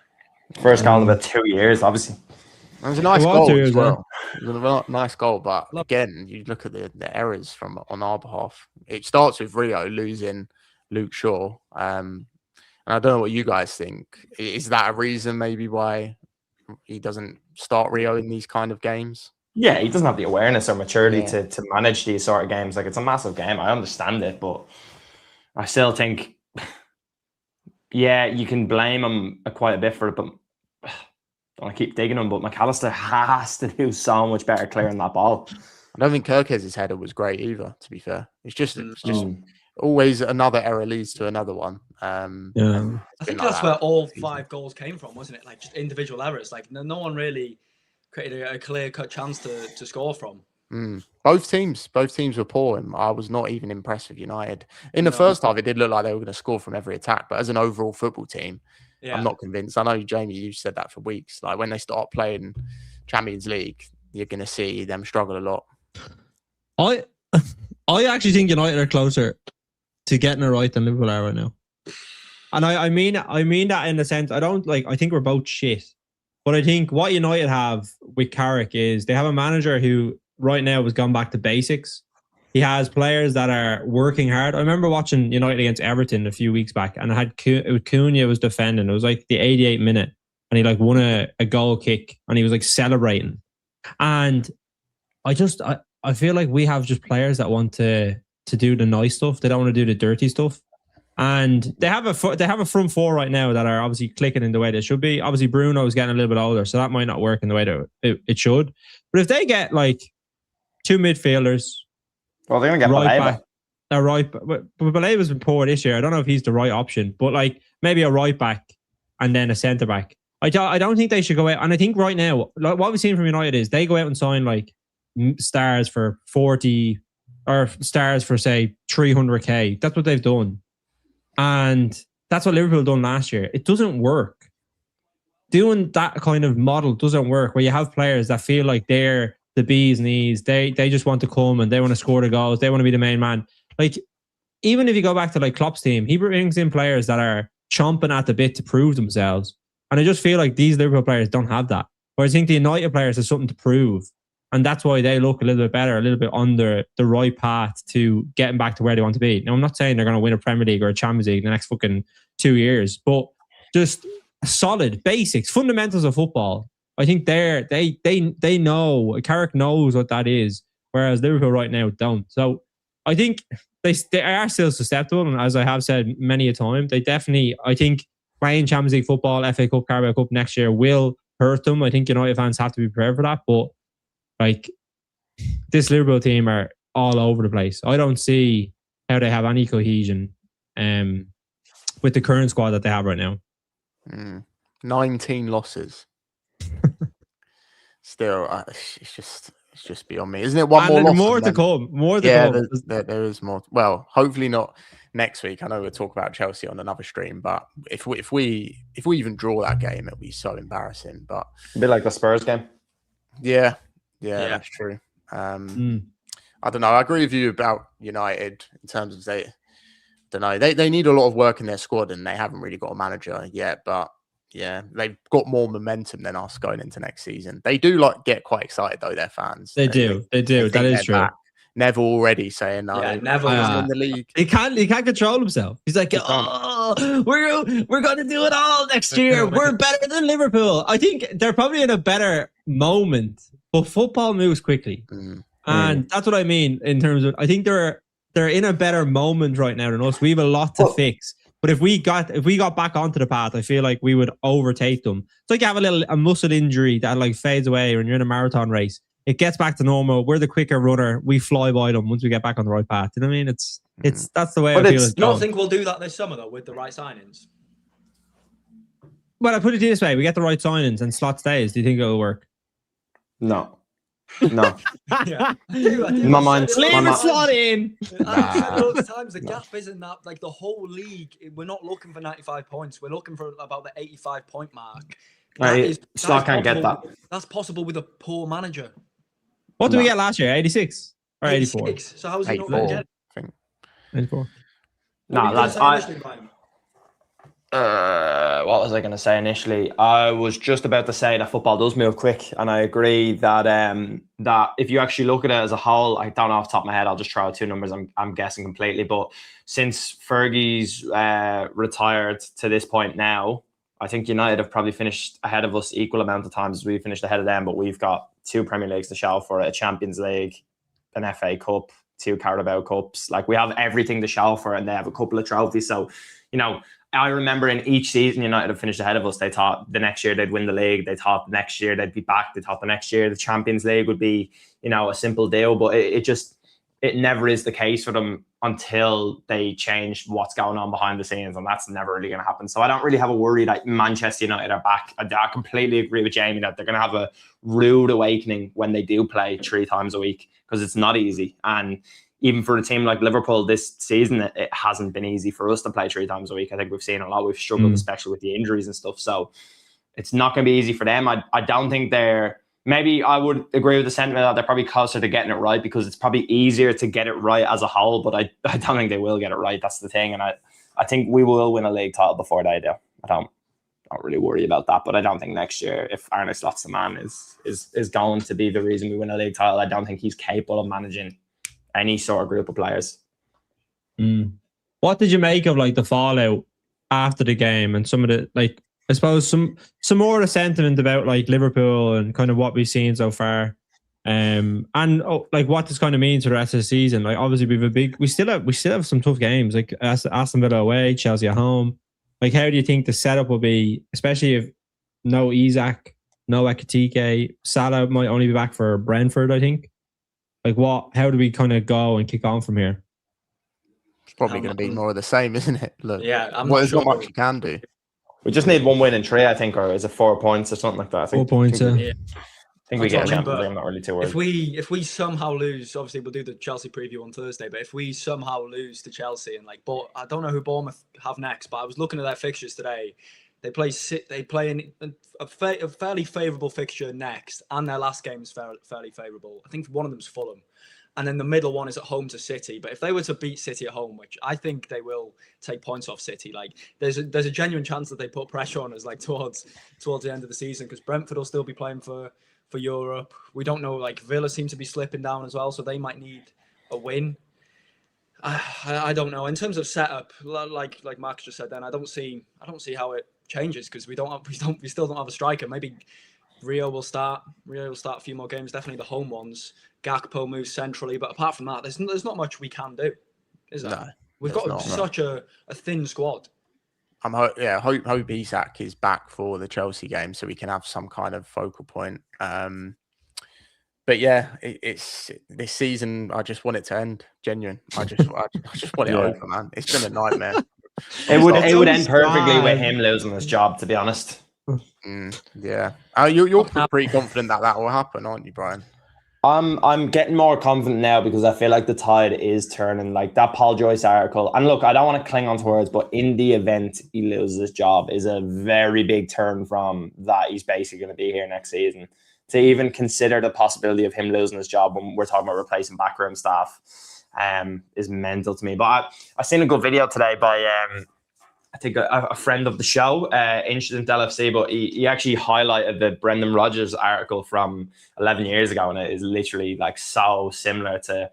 First goal in about 2 years, obviously. It was a nice goal as well. It was a nice goal, but again, you look at the errors on our behalf. It starts with Rio losing Luke Shaw, and I don't know what you guys think. Is that a reason maybe why he doesn't start Rio in these kind of games? Yeah, he doesn't have the awareness or maturity to manage these sort of games. Like, it's a massive game. I understand it, but I still think, you can blame him quite a bit for it, but I keep digging him. But McAllister has to do so much better clearing that ball. I don't think Kirkes' header was great either, to be fair. It's just always another error leads to another one. I think that's where all 5 goals came from, wasn't it? Like, just individual errors. Like, no one really created a clear-cut chance to score from. Both teams were poor, and I was not even impressed with United. In the first half, it did look like they were going to score from every attack, but as an overall football team, I'm not convinced. I know, Jamie, you said that for weeks. Like, when they start playing Champions League, you're going to see them struggle a lot. I actually think United are closer to getting it right than Liverpool are right now. And I mean that in the sense, I think we're both shit. But I think what United have with Carrick is they have a manager who right now has gone back to basics. He has players that are working hard. I remember watching United against Everton a few weeks back, and Cunha was defending. It was like the 88th minute, and he like won a goal kick, and he was like celebrating. And I feel like we have just players that want to do the nice stuff. They don't want to do the dirty stuff. And they have a front four right now that are obviously clicking in the way they should be. Obviously, Bruno is getting a little bit older, so that might not work in the way that it should. But if they get like two midfielders, well, they're gonna get right Baleba. back, a right, but Baleba's been poor this year. I don't know if he's the right option, but like maybe a right back and then a centre back. I don't think they should go out. And I think right now, like what we've seen from United is they go out and sign like stars for 40 or stars for say 300k. That's what they've done. And that's what Liverpool done last year. It doesn't work. Doing that kind of model doesn't work where you have players that feel like they're the bee's knees. They just want to come and they want to score the goals. They want to be the main man. Like, even if you go back to like Klopp's team, he brings in players that are chomping at the bit to prove themselves. And I just feel like these Liverpool players don't have that. Whereas I think the United players have something to prove. And that's why they look a little bit better, a little bit on the right path to getting back to where they want to be. Now, I'm not saying they're going to win a Premier League or a Champions League in the next fucking 2 years, but just solid basics, fundamentals of football. I think they know, Carrick knows what that is, whereas Liverpool right now don't. So I think they are still susceptible, and as I have said many a time, they definitely, I think playing Champions League football, FA Cup, Carabao Cup next year will hurt them. I think United fans have to be prepared for that, but like this Liverpool team are all over the place. I don't see how they have any cohesion with the current squad that they have right now. 19 losses. Still, it's just beyond me, isn't it? One more loss. More to come. More to come. There is more. Well, hopefully not next week. I know we'll talk about Chelsea on another stream, but if we even draw that game, it'll be so embarrassing. But a bit like the Spurs game. Yeah, that's true. I don't know. I agree with you about United in terms of they need a lot of work in their squad, and they haven't really got a manager yet. But yeah, they've got more momentum than us going into next season. They do get quite excited though. Their fans. They do. That is true. Back. Neville already saying no. Yeah, Neville in the league. He can't control himself. He's like, we're going to do it all next year. We're better than Liverpool. I think they're probably in a better moment, but football moves quickly, and that's what I mean in terms of. I think they're in a better moment right now than us. We have a lot to fix. But if we got back onto the path, I feel like we would overtake them. It's like you have a muscle injury that like fades away when you're in a marathon race. It gets back to normal. We're the quicker runner. We fly by them once we get back on the right path. You know what I mean? It's that's the way I feel. You don't think we'll do that this summer though with the right signings? Well, I put it this way: we get the right signings and slot stays. Do you think it'll work? No. Yeah. In my mind, leave it slot in. Those times the gap isn't that like the whole league. We're not looking for 95 points. We're looking for about the 85 point mark. Slot can't get that. That's possible with a poor manager. What did we get last year? 86 or 84? So how is he not going to get it? 84. No, lads. What was I going to say initially? I was just about to say that football does move quick, and I agree that that if you actually look at it as a whole, I don't know off the top of my head, I'll just throw out two numbers. I'm guessing completely, but since Fergie's retired to this point now, I think United have probably finished ahead of us equal amount of times as we finished ahead of them, but we've got 2 Premier Leagues to show for it, a Champions League, an FA Cup, 2 Carabao Cups. Like, we have everything to show for it, and they have a couple of trophies. So, I remember in each season United have finished ahead of us. They thought the next year they'd win the league. They thought next year they'd be back. They thought the next year the Champions League would be, a simple deal. But it never is the case for them until they change what's going on behind the scenes, and that's never really going to happen. So I don't really have a worry that Manchester United are back. I completely agree with Jamie that they're going to have a rude awakening when they do play 3 times a week, because it's not easy. And even for a team like Liverpool this season, it hasn't been easy for us to play 3 times a week. I think we've seen a lot. We've struggled, especially with the injuries and stuff. So it's not going to be easy for them. I don't think maybe I would agree with the sentiment that they're probably closer to getting it right, because it's probably easier to get it right as a whole, but I don't think they will get it right. That's the thing. And I think we will win a league title before they do. I don't really worry about that, but I don't think next year, if Arne Slot's the man is going to be the reason we win a league title, I don't think he's capable of managing any sort of group of players. What did you make of the fallout after the game and some of the I suppose some more of the sentiment about Liverpool and kind of what we've seen so far? And like what this kind of means for the rest of the season. Like obviously we still have some tough games, like Aston Villa away, Chelsea at home. Like how do you think the setup will be, especially if no Isak, no Ekitike, Salah might only be back for Brentford, I think. Like how do we kind of go and kick on from here? It's probably going to be more of the same, isn't it? Look, there's not much you can do. We just need 1 win in 3, I think, or is it 4 points or something like that? I think, 4 points, I think we get a Champions League. I'm not really too worried. If we somehow lose, obviously we'll do the Chelsea preview on Thursday. But if we somehow lose to Chelsea and but I don't know who Bournemouth have next. But I was looking at their fixtures today. They play in a fairly favourable fixture next, and their last game is fairly favourable. I think one of them's Fulham, and then the middle one is at home to City. But if they were to beat City at home, which I think they will take points off City, like there's a genuine chance that they put pressure on us like towards the end of the season, because Brentford will still be playing for Europe. We don't know, like Villa seem to be slipping down as well, so they might need a win. I don't know. In terms of setup, like Max just said, then I don't see how it changes, because we still don't have a striker. Maybe Rio will start a few more games, definitely the home ones. Gakpo moves centrally, but apart from that, there's not much we can do, is there? No, we've got such a thin squad. Hope Isak is back for the Chelsea game so we can have some kind of focal point. But yeah, it's this season. I just want it to end. Genuine. I just want it over, man. It's been a nightmare. It would end perfectly with him losing his job, to be honest. Yeah. You're pretty confident that will happen, aren't you, Brian? I'm getting more confident now, because I feel like the tide is turning. Like that Paul Joyce article, and look, I don't want to cling on to words, but in the event he loses his job is a very big turn from that he's basically going to be here next season. To even consider the possibility of him losing his job when we're talking about replacing backroom staff is mental to me. But I seen a good video today by I think a friend of the show, Instant LFC, but he actually highlighted the Brendan Rodgers article from 11 years ago, and it is literally like so similar to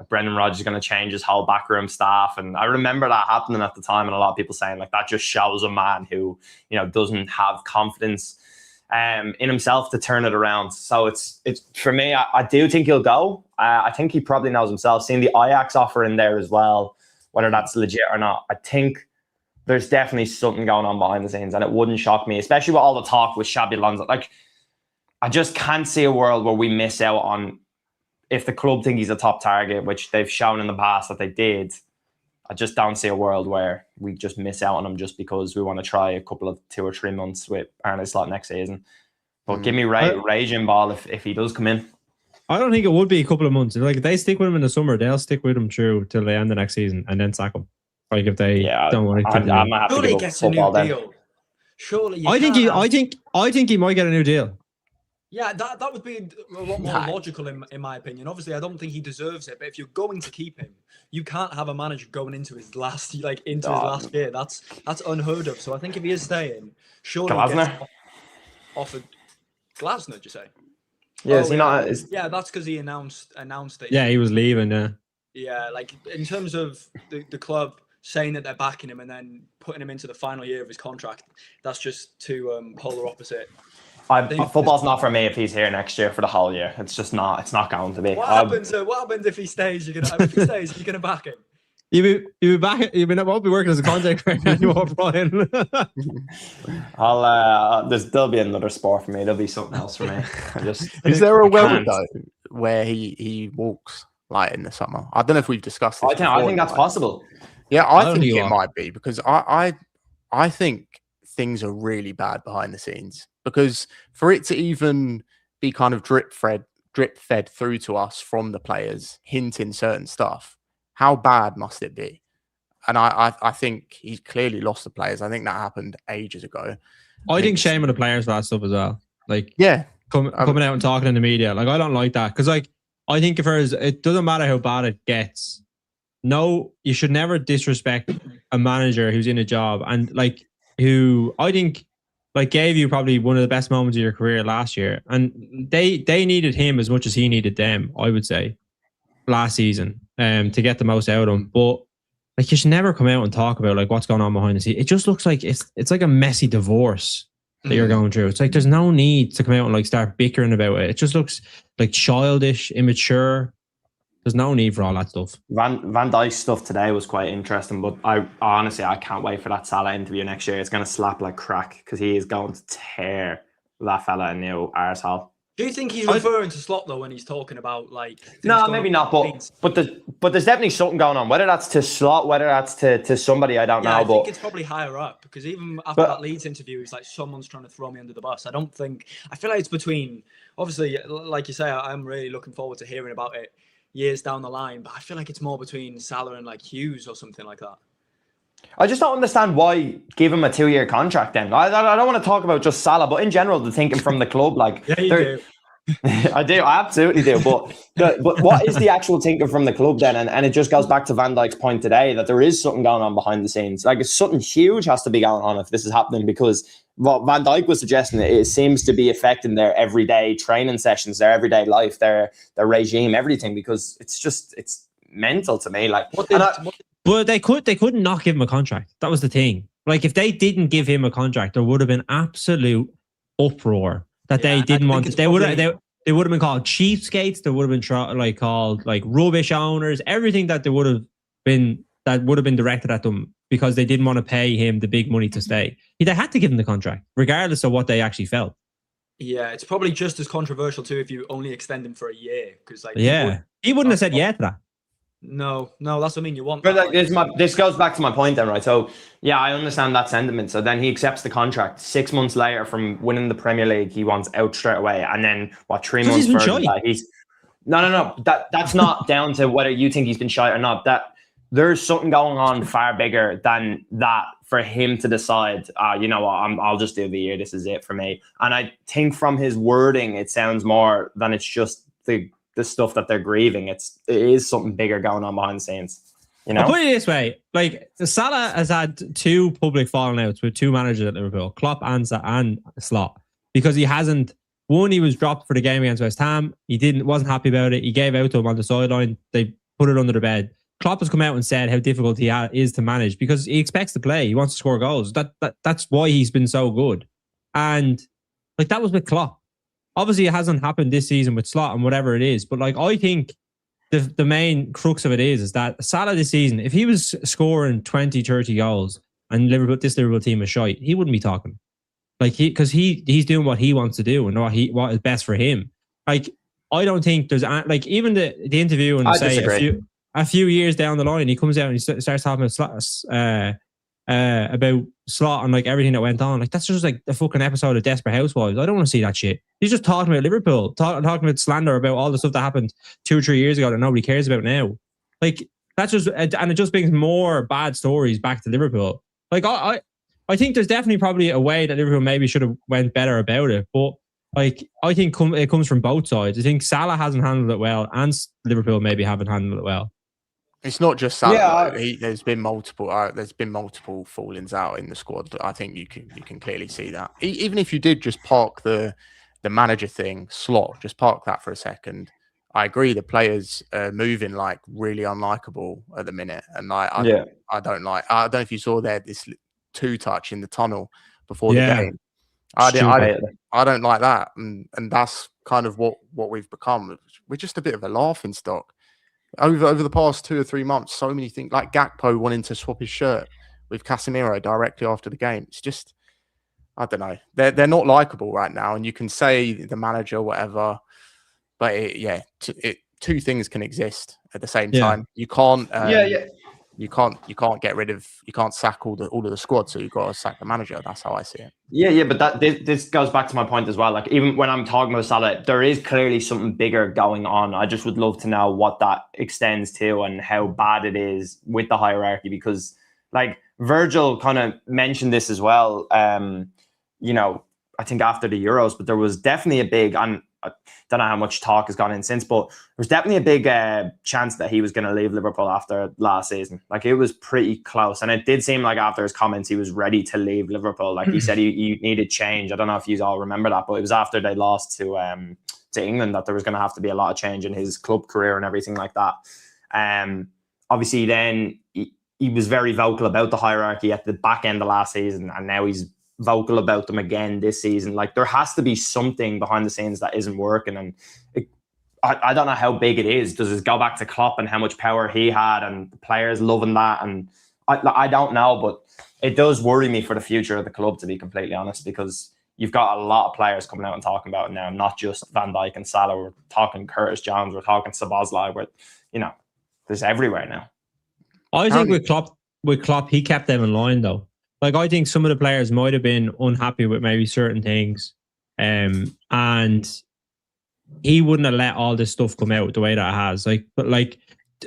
Brendan Rodgers going to change his whole backroom staff. And I remember that happening at the time, and a lot of people saying like that just shows a man who, doesn't have confidence in himself to turn it around. So it's for me, I do think he'll go. I think he probably knows himself. Seeing the Ajax offer in there as well, whether that's legit or not, I think there's definitely something going on behind the scenes, and it wouldn't shock me, especially with all the talk with Xabi Alonso. Like, I just can't see a world where we miss out on, if the club think he's a top target, which they've shown in the past that they did. I just don't see a world where we just miss out on him just because we want to try a couple of 2 or 3 months with Arne Slot next season. But give me raging ball if he does come in. I don't think it would be a couple of months. Like, if they stick with him in the summer, they'll stick with him through till the end of next season and then sack him. Like, if they don't want to. I might have surely to he gets a new deal. Surely, I think he might get a new deal. Yeah, that would be a lot more logical in my opinion. Obviously, I don't think he deserves it, but if you're going to keep him, you can't have a manager going into his last year. That's unheard of. So I think if he is staying, surely he gets offered Glasner. Did you say? Yeah, is he not? Yeah, that's because he announced it. Yeah, he was leaving. Yeah, like in terms of the club saying that they're backing him and then putting him into the final year of his contract, that's just too polar opposite. Football's not for me if he's here next year for the whole year. It's just not. It's not going to be. What happens if he stays? You're gonna back him. You be back. You won't be working as a contact trainer anymore, Brian. There'll be another sport for me. There'll be something else for me. Is there a world though where he walks like in the summer? I don't know if we've discussed this. I think that's possible. Yeah, I think it might be, because I think things are really bad behind the scenes. Because for it to even be kind of drip fed through to us from the players, hinting certain stuff, how bad must it be? And I think he's clearly lost the players. I think that happened ages ago. I think shame on the players for that stuff as well. Like, coming out and talking in the media. Like, I don't like that, because like I think it doesn't matter how bad it gets. No, you should never disrespect a manager who's in a job and like who I think like gave you probably one of the best moments of your career last year, and they needed him as much as he needed them, I would say, last season, to get the most out of him. But like, you should never come out and talk about like what's going on behind the scenes. It just looks like it's like a messy divorce that you're going through. It's like there's no need to come out and like start bickering about it. It just looks like childish, immature. There's no need for all that stuff. Van Dijk's stuff today was quite interesting, but I honestly can't wait for that Salah interview next year. It's going to slap like crack because he is going to tear that fella a new arsehole. Do you think he's referring to Slot though when he's talking about like? No, maybe not. But there's definitely something going on. Whether that's to Slot, whether that's to somebody, I don't know. I think it's probably higher up because even after that Leeds interview, he's like, someone's trying to throw me under the bus. I feel like it's between. Obviously, like you say, I'm really looking forward to hearing about it years down the line. But I feel like it's more between Salah and like Hughes or something like that. I just don't understand why give him a 2-year contract then. I don't want to talk about just Salah, but in general, the thinking from the club, like yeah, you do. I absolutely do. But what is the actual thinking from the club then? And it just goes back to Van Dijk's point today that there is something going on behind the scenes. Like something huge has to be going on if this is happening, because what Van Dijk was suggesting, it seems to be affecting their everyday training sessions, their everyday life, their regime, everything, because it's mental to me. Like but they couldn't not give him a contract. That was the thing. Like if they didn't give him a contract, there would have been absolute uproar that they didn't want. They would have been called cheapskates. They would have been called like rubbish owners. Everything that would have been directed at them because they didn't want to pay him the big money to stay. They had to give him the contract, regardless of what they actually felt. Yeah, it's probably just as controversial too if you only extend him for a year, because like he wouldn't have said yeah to that. No, that's what I mean. You want, but like, this goes back to my point then, right? So yeah, I understand that sentiment. So then he accepts the contract. 6 months later, from winning the Premier League, he wants out straight away. And then 3 months further, he's no. That's not down to whether you think he's been shy or not. That there's something going on far bigger than that for him to decide. You know what? I'll just do the year. This is it for me. And I think from his wording, it sounds more than it's just the stuff that they're grieving. It is something bigger going on behind the scenes. You know? I'll put it this way: like Salah has had 2 public falling outs with 2 managers at Liverpool, Klopp and Slot, because he hasn't. One, he was dropped for the game against West Ham. He wasn't happy about it. He gave out to him on the sideline. They put it under the bed. Klopp has come out and said how difficult he is to manage because he expects to play. He wants to score goals. That's why he's been so good. And like that was with Klopp. Obviously, it hasn't happened this season with Slot and whatever it is. But like, I think the main crux of it is that Salah this season, if he was scoring 20, 30 goals and this Liverpool team is shite, he wouldn't be talking. Like because he's doing what he wants to do and what is best for him. Like I don't think there's like even the interview and say a few years down the line, he comes out and he starts talking about Slot and like everything that went on. Like that's just like a fucking episode of Desperate Housewives. I don't want to see that shit. He's just talking about Liverpool, talking about slander about all the stuff that happened 2 or 3 years ago that nobody cares about now. Like that's just, and it just brings more bad stories back to Liverpool. Like I think there's definitely probably a way that Liverpool maybe should have went better about it, but like I think it comes from both sides. I think Salah hasn't handled it well, and Liverpool maybe haven't handled it well. It's not just Salah. There's been multiple. Fallings out in the squad. I think you can clearly see that. Even if you did just park the manager thing, Slot, just park that for a second. I agree. The players are moving like really unlikable at the minute, and I don't like. I don't know if you saw this 2-touch in the tunnel before the game. I don't like that, and that's kind of what we've become. We're just a bit of a laughing stock. Over the past 2 or 3 months, so many things, like Gakpo wanting to swap his shirt with Casemiro directly after the game. It's just, I don't know. They're not likable right now, and you can say the manager, whatever, but 2 things can exist at the same time. You can't. You can't get rid of. You can't sack all of the squad, so you've got to sack the manager. That's how I see it. Yeah, but this goes back to my point as well. Like even when I'm talking about Salah, there is clearly something bigger going on. I just would love to know what that extends to and how bad it is with the hierarchy, because like Virgil kind of mentioned this as well. You know, I think after the Euros, but there was definitely a big, and I don't know how much talk has gone in since, but there's definitely a big chance that he was going to leave Liverpool after last season. Like it was pretty close, and it did seem like after his comments he was ready to leave Liverpool. Like he said he needed change. I don't know if you all remember that, but it was after they lost to England that there was going to have to be a lot of change in his club career and everything like that. Obviously then he was very vocal about the hierarchy at the back end of last season, and now he's vocal about them again this season. Like there has to be something behind the scenes that isn't working, and I don't know how big it is. Does it go back to Klopp and how much power he had and the players loving that? And I don't know, but it does worry me for the future of the club, to be completely honest, because you've got a lot of players coming out and talking about it now, not just Van Dijk and Salah. We're talking Curtis Jones, we're talking Szoboszlai, there's everywhere now. I think with Klopp, he kept them in line though. Like, I think some of the players might have been unhappy with maybe certain things, and he wouldn't have let all this stuff come out the way that it has.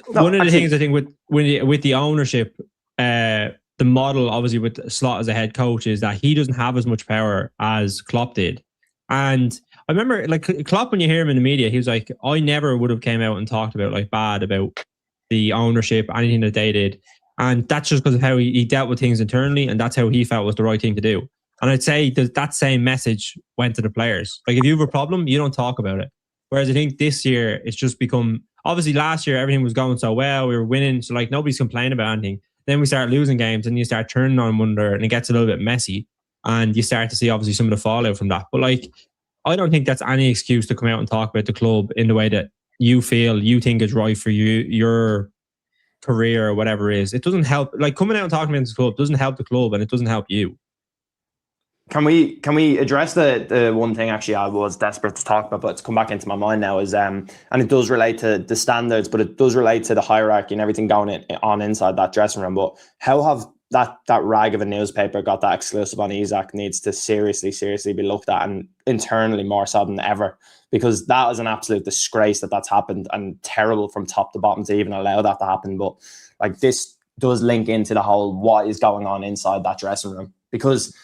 One of the things I think with the ownership, the model obviously with Slot as a head coach is that he doesn't have as much power as Klopp did. And I remember, like, Klopp, when you hear him in the media, he was like, I never would have came out and talked about like bad about the ownership, anything that they did. And that's just because of how he dealt with things internally, and that's how he felt was the right thing to do. And I'd say that same message went to the players. Like, if you have a problem, you don't talk about it. Whereas I think this year, it's just become, obviously last year, everything was going so well. We were winning. So like, nobody's complaining about anything. Then we start losing games and you start turning on one another, and it gets a little bit messy. And you start to see obviously some of the fallout from that. But like, I don't think that's any excuse to come out and talk about the club in the way that you think is right for you, your career or whatever it is. It doesn't help. Like, coming out and talking about the club doesn't help the club, and it doesn't help you. Can we address the one thing actually I was desperate to talk about, but it's come back into my mind now, is and it does relate to the standards, but it does relate to the hierarchy and everything going on inside that dressing room. But how have that rag of a newspaper got that exclusive on Isak needs to seriously be looked at, and internally more so than ever, because that is an absolute disgrace that's happened, and terrible from top to bottom to even allow that to happen. But like, this does link into the whole what is going on inside that dressing room, because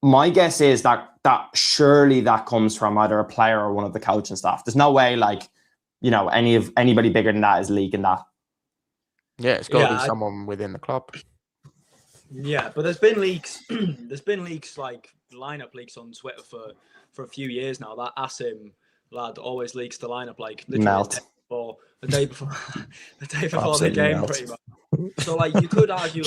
my guess is that surely that comes from either a player or one of the coaching staff. There's no way, like, anybody bigger than that is leaking that. Yeah, it's got to be someone within the club. Yeah, but there's been leaks. There's been leaks, like lineup leaks on Twitter for a few years now. That Asim lad always leaks the lineup, like literally the day before the game, pretty much. So like, you could argue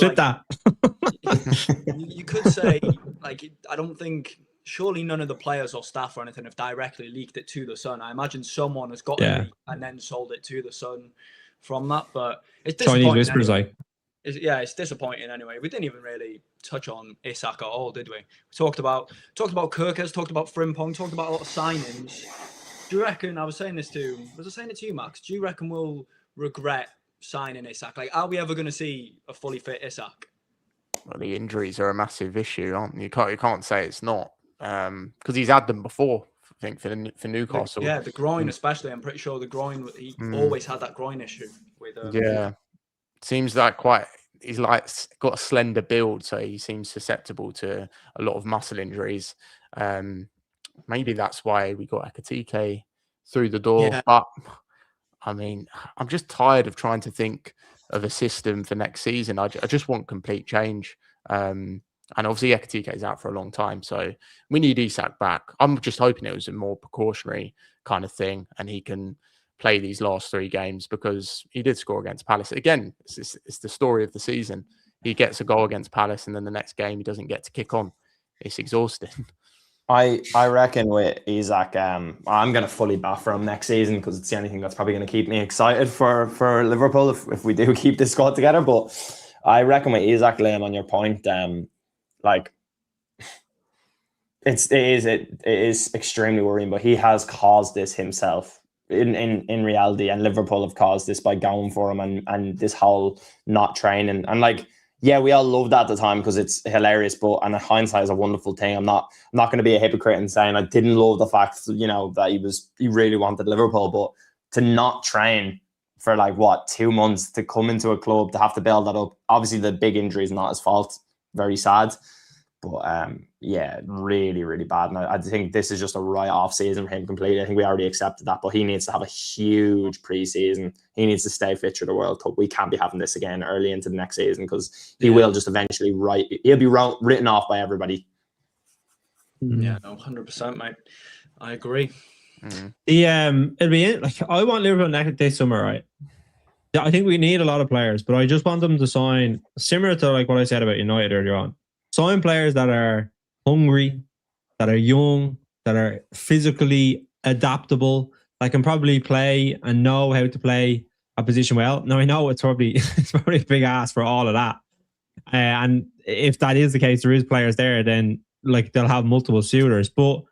you could say, like, I don't think, surely none of the players or staff or anything have directly leaked it to the Sun. I imagine someone has got it and then sold it to the Sun from that. But it's disappointing. Chinese whispers, anyway. It's disappointing anyway. We didn't even really touch on Isak at all, did we? We talked about Kirkers, talked about Frimpong, talked about a lot of signings. Do you reckon, was I saying it to you, Max? Do you reckon we'll regret signing Isak? Like, are we ever going to see a fully fit Isak? Well, the injuries are a massive issue, aren't they? You can't say it's not, because he's had them before. I think for Newcastle. Yeah, the groin especially. I'm pretty sure the groin. He always had that groin issue with. Seems like he's like got a slender build, so he seems susceptible to a lot of muscle injuries. Maybe that's why we got Ekitike through the door. Yeah. But I mean, I'm just tired of trying to think of a system for next season. I just want complete change. And obviously Ekitike is out for a long time, so we need Isak back. I'm just hoping it was a more precautionary kind of thing, and he can play these last 3 games, because he did score against Palace. Again, it's the story of the season. He gets a goal against Palace, and then the next game he doesn't get to kick on. It's exhausting. I reckon with Isak, I'm going to fully bat for him next season, because it's the only thing that's probably going to keep me excited for Liverpool if we do keep this squad together. But I reckon with Isak, Liam, on your point, like, it is extremely worrying, but he has caused this himself in reality, and Liverpool have caused this by going for him and this whole not training. And like, yeah, we all loved that at the time because it's hilarious, and hindsight is a wonderful thing. I'm not going to be a hypocrite in saying I didn't love the fact, that he really wanted Liverpool, but to not train for 2 months, to come into a club, to have to build that up. Obviously the big injury is not his fault. Very sad. But really, really bad. And I think this is just a write-off season for him completely. I think we already accepted that, but he needs to have a huge pre-season. He needs to stay fit through the World Cup. We can't be having this again early into the next season, because he will just eventually he'll be written off by everybody. Yeah, no, 100%, mate. I agree. It'll be like, I want Liverpool next this summer, right? I think we need a lot of players, but I just want them to sign similar to like what I said about United earlier on. Sign players that are hungry, that are young, that are physically adaptable, that can probably play and know how to play a position well. Now I know it's probably a big ask for all of that. And if that is the case, there is players there, then like they'll have multiple suitors. But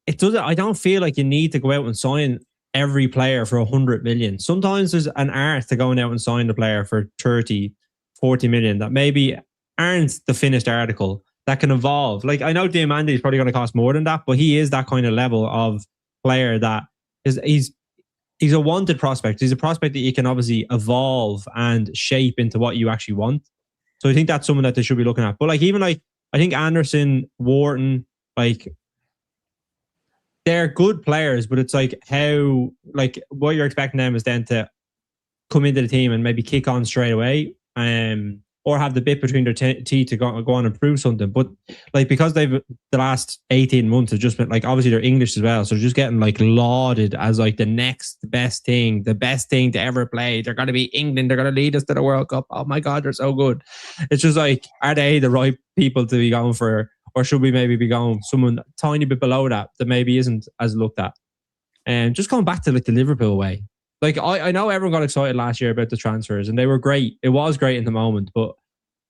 it doesn't. I don't feel like you need to go out and sign every player for 100 million. Sometimes there's an art to going out and sign the player for 30, 40 million that maybe aren't the finished article that can evolve. Like I know Diamandi is probably going to cost more than that, but he is that kind of level of player that he's a wanted prospect. He's a prospect that you can obviously evolve and shape into what you actually want. So I think that's someone that they should be looking at. But like even like I think Anderson, Wharton, like they're good players, but it's like how like what you're expecting them is then to come into the team and maybe kick on straight away, or have the bit between their teeth to go on and prove something. But like because they've the last 18 months have just been like obviously they're English as well, so they're just getting like lauded as like the next best thing, the best thing to ever play. They're going to be England. They're going to lead us to the World Cup. Oh my God, they're so good. It's just like, are they the right people to be going for? Or should we maybe be going someone tiny bit below that maybe isn't as looked at? And just going back to like the Liverpool way. Like I know everyone got excited last year about the transfers and they were great. It was great in the moment, but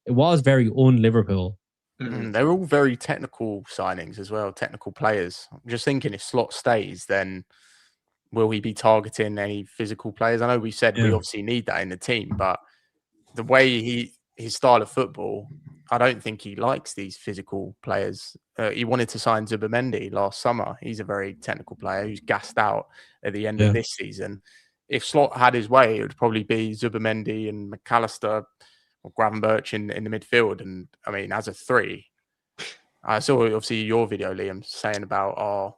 it was very un-Liverpool. They're all very technical signings as well, technical players. I'm just thinking if Slot stays, then will he be targeting any physical players? I know we said we obviously need that in the team, but the way his style of football, I don't think he likes these physical players. He wanted to sign Zubimendi last summer. He's a very technical player who's gassed out at the end of this season. If Slot had his way, it would probably be Zubimendi and McAllister or Gravenberch in the midfield. And I mean, as a three, I saw obviously your video, Liam, saying about our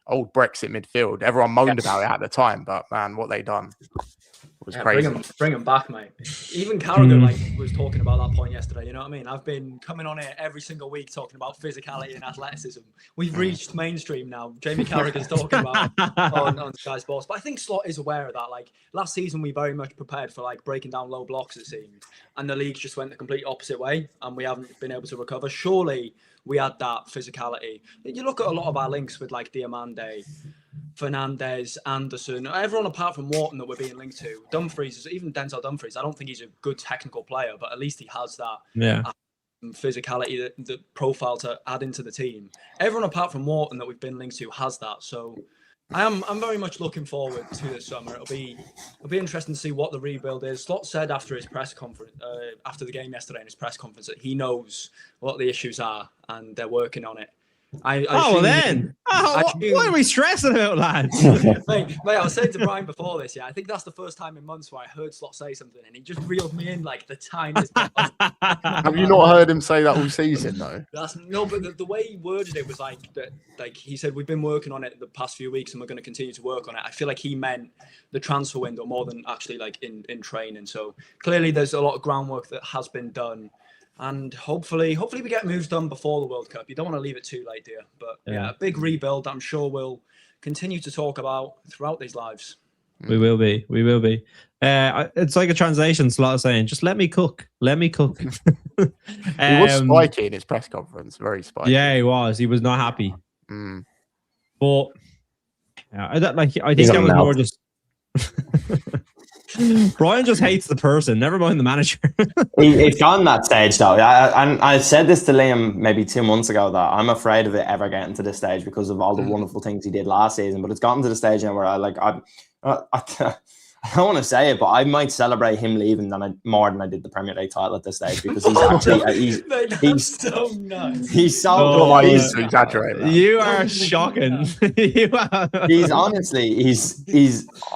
old Brexit midfield. Everyone moaned about it at the time, but man, what they done was crazy. Bring him back, mate. Even Carragher was talking about that point yesterday. You know what I mean? I've been coming on here every single week talking about physicality and athleticism. We've reached mainstream now. Jamie Carragher's talking about on Sky Sports, but I think Slot is aware of that. Like last season, we very much prepared for like breaking down low blocks, it seemed, and the league just went the complete opposite way, and we haven't been able to recover. Surely we had that physicality. You look at a lot of our links with like Diamande, Fernandez, Anderson, everyone apart from Wharton that we're being linked to. Dumfries, even Denzel Dumfries, I don't think he's a good technical player, but at least he has that physicality, the profile to add into the team. Everyone apart from Wharton that we've been linked to has that. So I'm very much looking forward to this summer. It'll be interesting to see what the rebuild is. Slot said after his press conference, after the game yesterday in his press conference, that he knows what the issues are and they're working on it. Why are we stressing about, lads? mate, I was saying to Brian before this, I think that's the first time in months where I heard Slot say something and he just reeled me in like the tiniest bit. Have you not heard him say that all season though? But the way he worded it was like that. Like he said, we've been working on it the past few weeks and we're going to continue to work on it. I feel like he meant the transfer window more than actually like in training. So clearly there's a lot of groundwork that has been done. And hopefully we get moves done before the World Cup. You don't want to leave it too late, dear. But a big rebuild that I'm sure we'll continue to talk about throughout these lives. We will be. It's like a translation slot saying, just let me cook. Let me cook. He was spiky in his press conference. Very spiky. Yeah, he was. He was not happy. But I think that was more just... Brian just hates the person, never mind the manager. He's gone that stage though. I said this to Liam maybe 2 months ago that I'm afraid of it ever getting to this stage because of all the wonderful things he did last season. But it's gotten to the stage now where I don't want to say it, but I might celebrate him leaving more than I did the Premier League title at this stage because he's actually he's so nuts. He's so he's exaggerating. You are shocking. He's honestly he's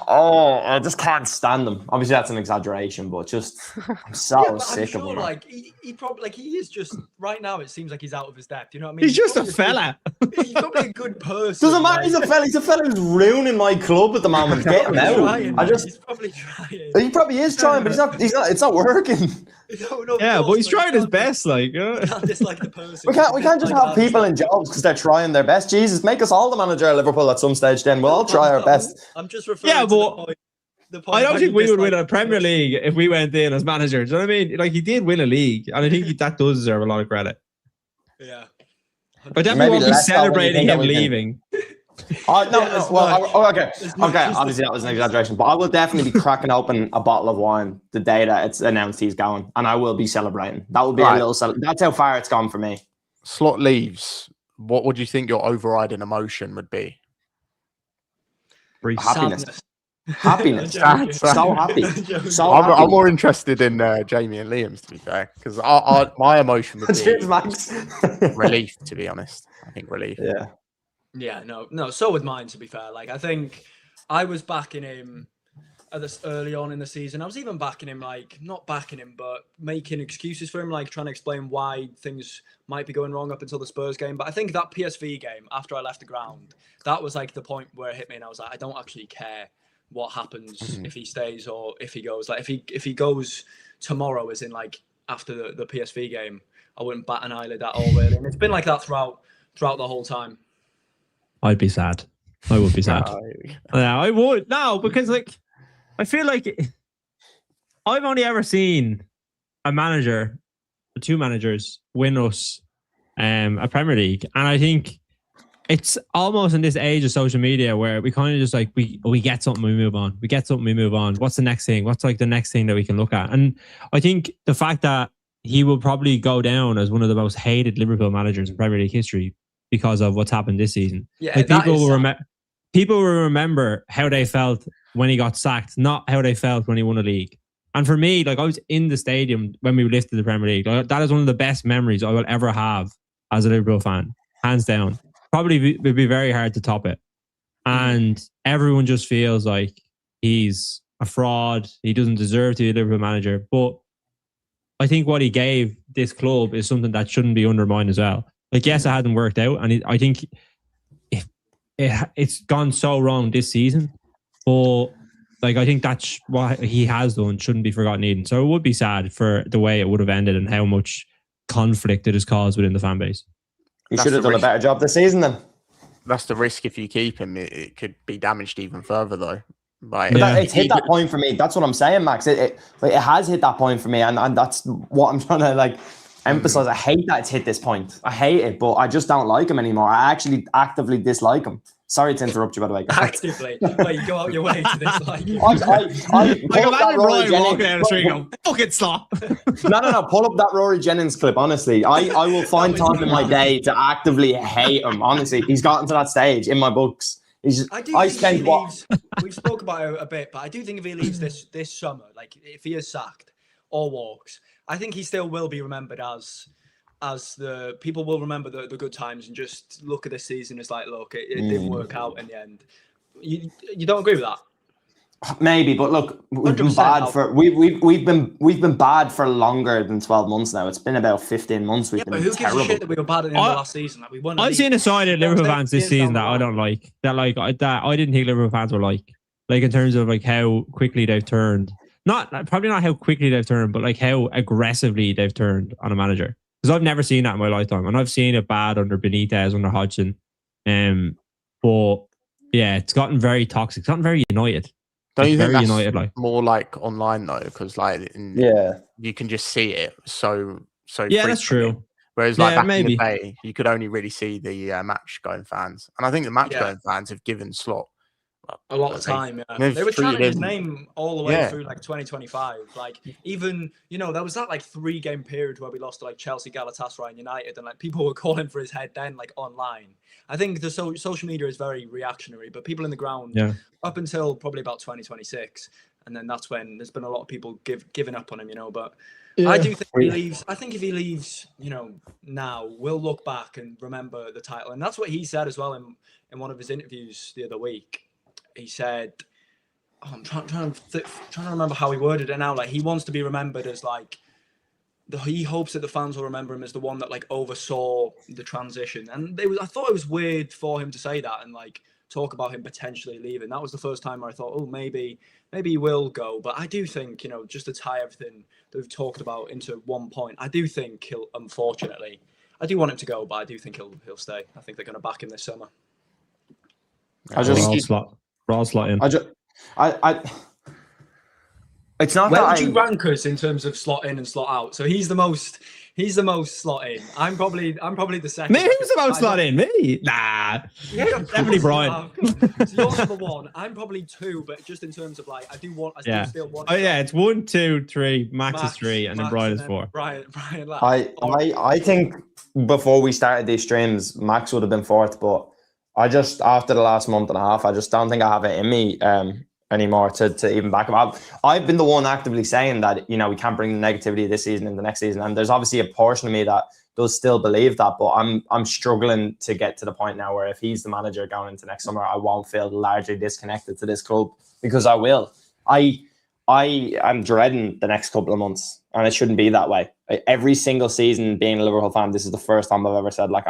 I just can't stand him. Obviously that's an exaggeration, but just I'm so sick of him. Like he probably like he is just right now. It seems like he's out of his depth. You know what I mean? He's just a fella. He's probably a good person. Doesn't matter. He's a fella. He's a fella who's ruining my club at the moment. Get him out. He's probably trying. He probably is trying, but he's not. It's not working. But he's trying his best. Like, not dislike the person. We can't just have people in jobs because they're trying their best. Jesus, make us all the manager at Liverpool at some stage. Then we'll all try our best. I'm just referring. To the point I don't think we would win a Premier League if we went in as managers. Do you know what I mean? Like he did win a league, and I think that does deserve a lot of credit. Yeah. But definitely won't be celebrating him leaving. Okay. Obviously, that was an exaggeration, but I will definitely be cracking open a bottle of wine the day that it's announced he's going, and I will be celebrating. That will be a little. That's how far it's gone for me. Slot leaves. What would you think your overriding emotion would be? Happiness. Sadness. Happiness. Sad. So happy. So I'm happy. more interested in Jamie and Liam's, to be fair, because my emotion would Cheers, be Max. relief, to be honest. I think relief. Yeah, no. So would mine, to be fair. Like, I think I was backing him at this early on in the season. I was even backing him, like, not backing him, but making excuses for him, like trying to explain why things might be going wrong up until the Spurs game. But I think that PSV game, after I left the ground, that was like the point where it hit me, and I was like, I don't actually care what happens if he stays or if he goes. Like, if he goes tomorrow, as in like after the PSV game, I wouldn't bat an eyelid at all, really. And it's been like that throughout the whole time. I'd be sad. I would be sad. Yeah, I would. No, because like I feel like I've only ever seen a manager, two managers win us a Premier League, and I think it's almost in this age of social media where we kind of just like we get something, we move on. We get something, we move on. What's the next thing? What's like the next thing that we can look at? And I think the fact that he will probably go down as one of the most hated Liverpool managers in Premier League history because of what's happened this season. Yeah, like people will remember how they felt when he got sacked, not how they felt when he won a league. And for me, like I was in the stadium when we lifted the Premier League. Like, that is one of the best memories I will ever have as a Liverpool fan, hands down. Probably would be very hard to top it. And everyone just feels like he's a fraud. He doesn't deserve to be a Liverpool manager. But I think what he gave this club is something that shouldn't be undermined as well. Like, yes, it hadn't worked out. And I think it's gone so wrong this season. But like, I think that's what he has done shouldn't be forgotten either. So it would be sad for the way it would have ended and how much conflict it has caused within the fan base. You should have done a better job this season then. That's the risk if you keep him. It could be damaged even further, though. Like, it's hit that point for me. That's what I'm saying, Max. It has hit that point for me, and that's what I'm trying to like emphasize. I hate that it's hit this point. I hate it, but I just don't like him anymore. I actually actively dislike him. Sorry to interrupt you, by the way. Actively? Wait, you go out your way to dislike him? I like imagine Ryan walking down the street and go, fucking stop. No. Pull up that Rory Jennings clip, honestly. I will find time in my day to actively hate him. Honestly, he's gotten to that stage in my books. We spoke about it a bit, but I do think if he leaves this summer, like if he is sacked or walks, I think he still will be remembered as the people will remember the good times and just look at this season as like, look, it didn't work out in the end. You don't agree with that? Maybe, but look, we've been bad for we've been bad for longer than 12 months now. It's been about 15 months. We've been but who terrible. gives a shit that we were bad at the end of last season? Like, we won. I've seen a side of Liverpool fans this season that I don't like. That I didn't think Liverpool fans were like in terms of like how quickly they've turned. Probably not how quickly they've turned, but like how aggressively they've turned on a manager. Because I've never seen that in my lifetime, and I've seen it bad under Benitez, under Hodgson. But yeah, it's gotten very toxic. It's gotten very United. Don't you think that's United, like more like online though? Because like, you can just see it so. Yeah, that's true. Whereas like back in the day, you could only really see the match going fans, and I think the match going fans have given Slot a lot of time. They were chanting his name all the way through like 2025. Like, even there was that like 3-game period where we lost to like Chelsea, Galatasaray, and United, and like people were calling for his head then, like online. I think the social media is very reactionary, but people in the ground up until probably about 2026, and then that's when there's been a lot of people giving up on him. But I do think he leaves. I think if he leaves, now we'll look back and remember the title, and that's what he said as well in one of his interviews the other week. He said, I'm trying to remember how he worded it now. Like, he wants to be remembered as like, he hopes that the fans will remember him as the one that like oversaw the transition. And I thought it was weird for him to say that and like talk about him potentially leaving. That was the first time where I thought, oh, maybe he will go. But I do think, just to tie everything that we've talked about into one point, I do think he'll, unfortunately, I do want him to go, but I do think he'll stay. I think they're going to back him this summer. Raw slot in. It's not Where that would you rank us in terms of slot in and slot out? So he's the most He's the most slot in. I'm probably the second. Me, who's the most slot in? Me? Nah. Yeah, Definitely Brian. So you're number 1. I'm probably 2, but just in terms of like, I still want. Oh yeah, it's 1, 2, 3. Max is 3, and then Brian is 4. Brian last. I think before we started these streams, Max would have been 4th, but I just, after the last month and a half, I just don't think I have it in me anymore to even back him up. I've been the one actively saying that, you know, we can't bring the negativity this season into next season. And there's obviously a portion of me that does still believe that, but I'm struggling to get to the point now where if he's the manager going into next summer, I won't feel largely disconnected to this club, because I will. I am dreading the next couple of months, and it shouldn't be that way. Every single season being a Liverpool fan, this is the first time I've ever said, like,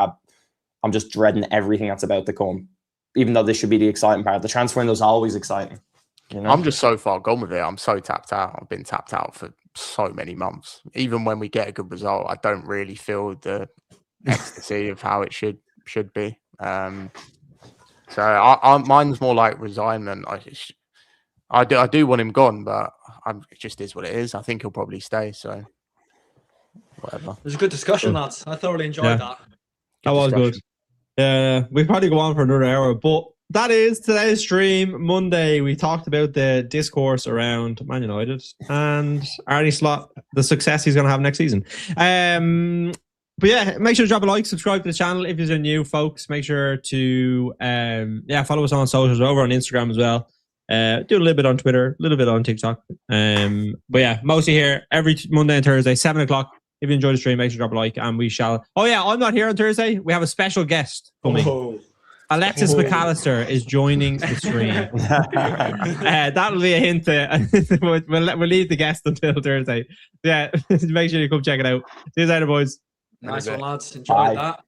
I'm just dreading everything that's about to come, even though this should be the exciting part. The transfer window is always exciting. You know? I'm just so far gone with it. I'm so tapped out. I've been tapped out for so many months. Even when we get a good result, I don't really feel the ecstasy of how it should be. So mine's more like resignment. I do want him gone, but it just is what it is. I think he'll probably stay. So whatever. It was a good discussion, lads. I thoroughly enjoyed that. That was good. Yeah, we probably go on for another hour, but that is today's stream. Monday, we talked about the discourse around Man United and Arne Slot, the success he's going to have next season. But yeah, make sure to drop a like, subscribe to the channel if you're new, folks. Make sure to follow us on socials, over on Instagram as well. Do a little bit on Twitter, a little bit on TikTok. But yeah, mostly here every Monday and Thursday, 7 o'clock. If you enjoy the stream, make sure to drop a like, and we shall. Oh yeah, I'm not here on Thursday. We have a special guest coming. Alexis McAllister is joining the stream. That'll be a hint. We'll leave the guest until Thursday. Yeah, make sure you come check it out. See you later, boys. Nice one, lads. Enjoyed that.